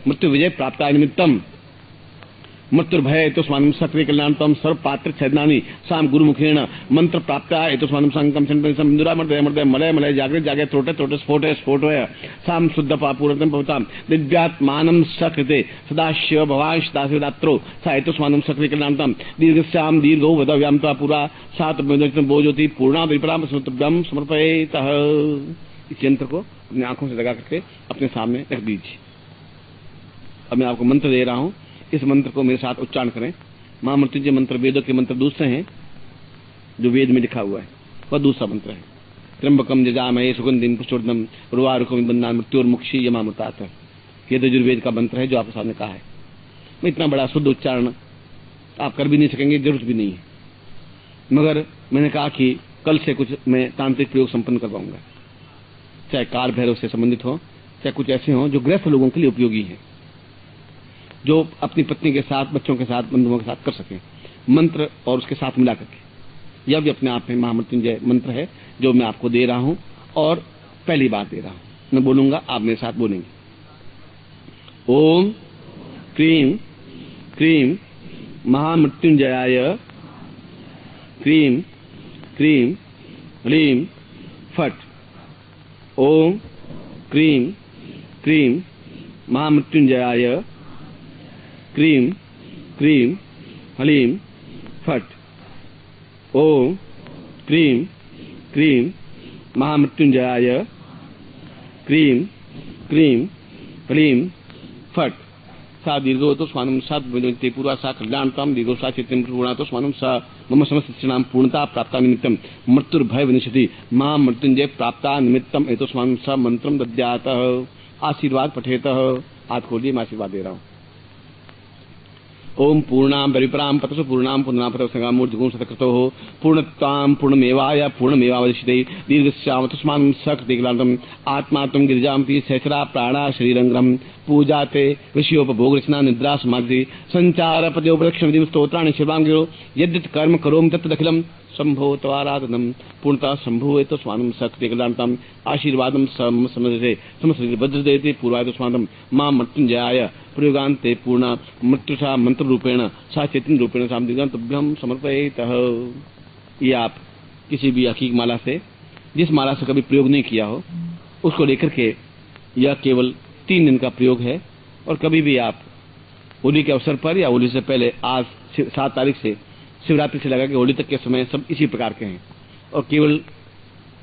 मृत्यु विजय प्राप्त निमित्तम मृत्युर्भय तो स्वानम सक्रिय कल्याणतम सर्व पात्र छेदनानी साम गुरुमुखेण मंत्र प्राप्त है तो स्वानम संकम संबिंदुरा मर्दय मर्दय मलय मलय जागृत जागे त्रोटे त्रोटे स्फोटे स्फोटोय साम शुद्ध पापूर्णम भवताम दिव्यात्मानं सकृते सदाशिव भवांश दासिदात्रो सा तो स्वानम सक्रिय कल्याणतम दीर्घस्याम दीर्घो वदव्याम ता पूरा सात वो ज्योति पूर्णा विपराम समर्पयेतः समर्पयेतः। इस यंत्र को अपनी आंखों से लगा करके अपने सामने रख दीजिए। अब मैं आपको मंत्र दे रहा हूं, इस मंत्र को मेरे साथ उच्चारण करें। महामृत्युंजय मंत्र वेदों के मंत्र दूसरे हैं, जो वेद में लिखा हुआ है वह दूसरा मंत्र है। त्र्यंबकम जजामहे सुगंधिम पुष्टिवर्धनम उर्वारुकमिव बन्धनान् मृत्योर्मुक्षी यमामृतात्। ये यजुर्वेद का मंत्र है जो आपके सामने कहा है। मैं इतना बड़ा शुद्ध उच्चारण आप कर भी नहीं सकेंगे, जरूरत भी नहीं है, मगर मैंने कहा कि कल से कुछ मैं तांत्रिक प्रयोग संपन्न करवाऊंगा, चाहे काल भैरव से संबंधित हो चाहे कुछ ऐसे हों जो गृहस्थ लोगों के लिए उपयोगी हैं, जो अपनी पत्नी के साथ, बच्चों के साथ, बंधुओं के साथ कर सकें, मंत्र और उसके साथ मिला करके। यह भी अपने आप में महामृत्युंजय मंत्र है जो मैं आपको दे रहा हूं और पहली बार दे रहा हूं। मैं बोलूंगा, आप मेरे साथ बोलेंगे। ओम क्रीम क्रीम महामृत्युंजयाय क्रीम क्रीम ह्रीम फट। ओम क्रीम क्रीम महामृत्युंजयाय क्रीम क्रीम ह्रीम फट। ओम क्रीम क्रीम महामृत्युंजयाय क्रीम क्रीम ह्रीम फट। सा दीर्घो तो स्वानम सात विनोते पूर्वा सा कल्याणतम दीर्घो सा चित्तम पूर्णा तो स्वानम सा मम समस्त नाम पूर्णता प्राप्ता निमित्तम मृत्युर्भय विनिशति मां मृत्युंजय प्राप्ता निमित्तम एतो स्वानम सा मंत्रम दद्यात। आशीर्वाद पठेत। हाथ खोलिए, मैं आशीर्वाद दे रहा हूं। ओम पूर्णाम परिपराम पतसु पूर्णाम पुनः संगामूर्तिगुण शतकृतो पूर्णत्वाम पूर्णमेवाय पूर्णमेवावशिष्यते दीर्घस्याम तस्मान् सकृतिक्लान्तम् आत्मात्मं गिरिजामपि सहस्रा प्राणा शरीरंग्रहम् पूजाते विषयोपभोग रचना निद्रा समाधि संचार पदोपलक्षण विधि स्तोत्राणि शिवां गिरो यद्यत् कर्म करोमि तत्तदखिलं संभो तवाराधनम पूर्णतः संभो तो स्वानम सकृतिक्लान्तम् आशीर्वादम समझते समस्ते वज्रदेते पूर्वाय स्वानम मां मृत्युंजयाय प्रयोगान्ते पूर्ण मृत्युषा मंत्र रूपेण सा चैतन्य रूपेण सामदिगं तुभ्यं समर्पयेतः। ये आप किसी भी हकीक माला से, जिस माला से कभी प्रयोग नहीं किया हो, उसको लेकर के, यह केवल 3 दिन का प्रयोग है और कभी भी आप होली के अवसर पर या होली से पहले, आज 7 तारीख से शिवरात्रि से लगा के होली तक के समय सब इसी प्रकार के हैं और केवल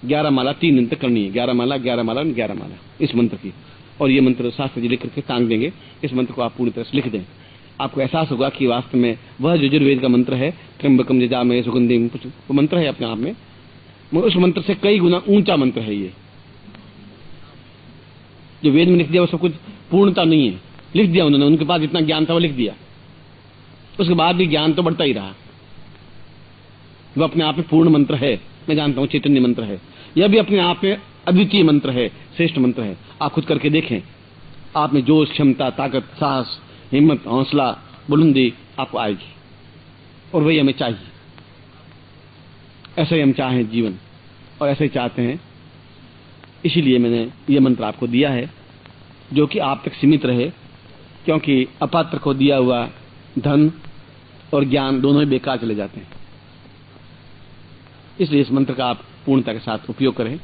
11 माला 3 दिन तक करनी है। 11 माला 11 माला 11 माला इस मंत्र की। और ये मंत्र शास्त्र जी लिख करके टांग देंगे। इस मंत्र को आप पूरी तरह से लिख दें। आपको एहसास होगा कि वास्तव में वह यजुर्वेद का मंत्र है, त्र्यंबकम यजामहे सुगंधिम, वो मंत्र है अपने आप में, मगर उस मंत्र से कई गुना ऊंचा मंत्र है। ये जो वेद में लिख दिया वो सब कुछ पूर्णता नहीं है, लिख दिया उन्होंने, उनके पास जितना ज्ञान था वो लिख दिया, उसके बाद भी ज्ञान तो बढ़ता ही रहा। वो अपने आप में पूर्ण मंत्र है, मैं जानता हूं चैतन्य मंत्र है। यह भी अपने आप में अद्वितीय मंत्र है, श्रेष्ठ मंत्र है। आप खुद करके देखें, आप में जोश, क्षमता, ताकत, साहस, हिम्मत, हौसला, बुलंदी आपको आएगी और वही हमें चाहिए। ऐसा ही हम चाहें जीवन और ऐसा ही चाहते हैं, इसीलिए मैंने ये मंत्र आपको दिया है जो कि आप तक सीमित रहे, क्योंकि अपात्र को दिया हुआ धन और ज्ञान दोनों ही बेकार चले जाते हैं। इसलिए इस मंत्र का आप पूर्णता के साथ उपयोग करें।